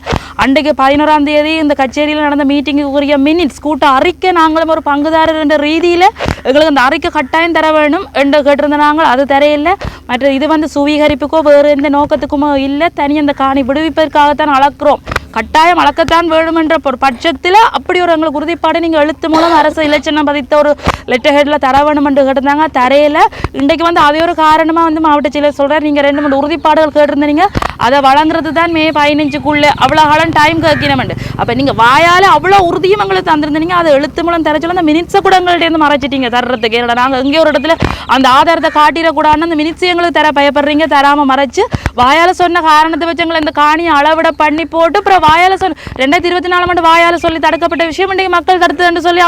அன்றைக்கு 11ஆம் தேதி இந்த கச்சேரியில் நடந்த மீட்டிங்குக்குரிய மினிட்ஸ் கூட்ட அறிக்கை நாங்களும் ஒரு பங்குதாரர் என்ற ரீதியில் எங்களுக்கு அந்த அறிக்கை கட்டாயம் தர வேணும் என்று கேட்டிருந்தாங்க. அது தரையில்லை. மற்ற இது வந்து சுவீகரிப்புக்கோ வேறு எந்த நோக்கத்துக்குமோ இல்லை, தனி அந்த காணி விடுவிப்பதற்காகத்தான் அளக்கிறோம். கட்டாயம் அளக்கத்தான் வேணும் என்ற ஒரு பட்சத்தில் அப்படி ஒரு எங்களுக்கு உறுதிப்பாடு நீங்கள் எழுத்து மூலம் அரசு இலச்சினம் பதித்த ஒரு லெட்டர் ஹெட்டில் தர வேணும் என்று கேட்டிருந்தாங்க. தரையில் இன்றைக்கு வந்து அதே ஒரு காரணமாக வந்து மாவட்ட செயலர் சொல்கிறார், நீங்கள் 2-3 உறுதிப்பாடுகள் கேட்டிருந்தீங்க, அதை வழங்குறது தான் மே 15க்குள்ளே அவ்வளோ காலம் டைம் கேட்கணுமெண்டு. அப்போ நீங்கள் வாயால் அவ்வளோ உறுதியும் எங்களுக்கு தந்திருந்தீங்க, அதை எழுத்து மூலம் தர சொல்ல அந்த மினிட்ஸை கூட எங்கள்கிட்ட மறைச்சிட்டீங்க தர்றதுக்கு. ஏன்னா நாங்கள் எங்கேயோ ஒரு இடத்துல அந்த ஆதாரத்தை காட்டிடக்கூடாதுன்னு அந்த மினிட்ஸை எங்களுக்கு தர பயப்படுறீங்க, தராமல் மறைச்சு வாயால் சொன்ன காரணத்தை வச்சு எங்களை இந்த காணியை அளவிட பண்ணி போட்டு அப்புறம் வாயால சொல்லி 2024 வாயால சொல்லி தடுக்கப்பட்ட விஷயம் இன்றைக்கு மக்கள் தடுத்துன்னு சொல்லி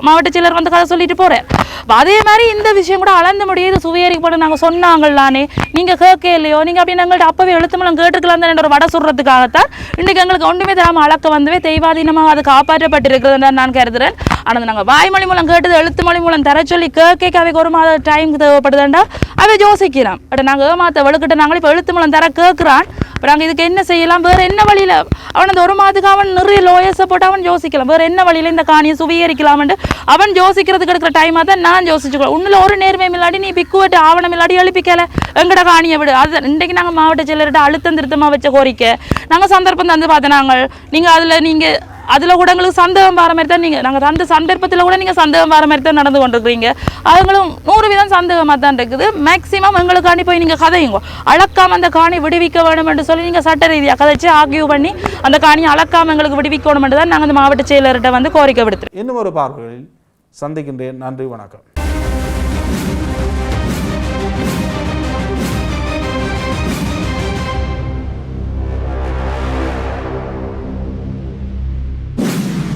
மாவட்ட செயலர் வந்து கதை சொல்லிட்டு போறேன். அதே மாதிரி இந்த விஷயம் கூட அளந்த முடியாது சுவீகரிக்கப்படும் நாங்கள் சொன்னாங்களானே நீங்கள் கேட்க இல்லையோ நீங்கள் அப்படின்னு எங்கள்கிட்ட அப்பவே எழுத்துமலம் கேட்டுக்கலாம் தான் ஒரு வடை சுடுறதுக்காகத்தான் இன்றைக்கு எங்களுக்கு ஒன்றுமே தராமல் அளக்க வந்துவே தெய்வாதீனமாக அது காப்பாற்றப்பட்டிருக்கிறது நான் கருதுறேன். ஆனால் நாங்கள் வாய்மொழி மூலம் கேட்டது எழுத்து மொழி மூலம் தர சொல்லி கேட்க அவைக்கு ஒரு மாத டைம் தேவைப்படுதுண்டா அவை யோசிக்கலாம். பட் நாங்கள் ஏமாத்த வெளுக்கிட்ட நாங்கள் இப்போ எழுத்து மூலம் தர கேட்குறான். இப்போ நாங்கள் இதுக்கு என்ன செய்யலாம், வேறு என்ன வழியில் அவன் அந்த ஒரு மாதத்துக்கு அவன் நிறைய லோயர்ஸை போட்டு அவன் யோசிக்கலாம் வேறு என்ன வழியில் இந்த காணியை சுவீகரிக்கலாம்னு அவன் யோசிக்கிறதுக்கு எடுக்கிற டைமாக தான் நான் யோசிச்சுக்கலாம். உன்னில் ஒரு நேர்மையும் இல்லாடி நீ பிக்குவட்டு ஆவணம் இல்லாடி எழுப்பிக்கல எங்கட காணியை விடு. அது இன்றைக்கு நாங்கள் மாவட்ட செயலர்கிட்ட அழுத்தம் திருத்தமாக வச்ச கோரிக்கை நாங்கள் சந்தர்ப்பம் தந்து பார்த்தோம். நாங்கள் அதில் கூட எங்களுக்கு சந்தேகம் வர மாதிரி தான் நாங்கள் அந்த சந்தர்ப்பத்தில் கூட நீங்கள் சந்தேகம் வர மாதிரி தான் நடந்து கொண்டிருக்கிறீங்க. அவங்களும் 100% சந்தேகமாக தான் இருக்குது. மேக்ஸிமம் எங்களுக்காண்டி போய் நீங்கள் கதையுங்க அளக்காமல் அந்த காணி விடுவிக்க வேணும் என்று சொல்லி நீங்கள் சட்ட ரீதியாக கதைச்சு ஆர்கியூ பண்ணி அந்த காணியை அளக்காமல் எங்களுக்கு விடுவிக்கணும் என்று தான் நாங்கள் அந்த மாவட்ட செயலர்கிட்ட வந்து கோரிக்கை விடுத்துறோம். இன்னும் ஒரு பார்வையில் சந்திக்கின்றேன். நன்றி, வணக்கம்.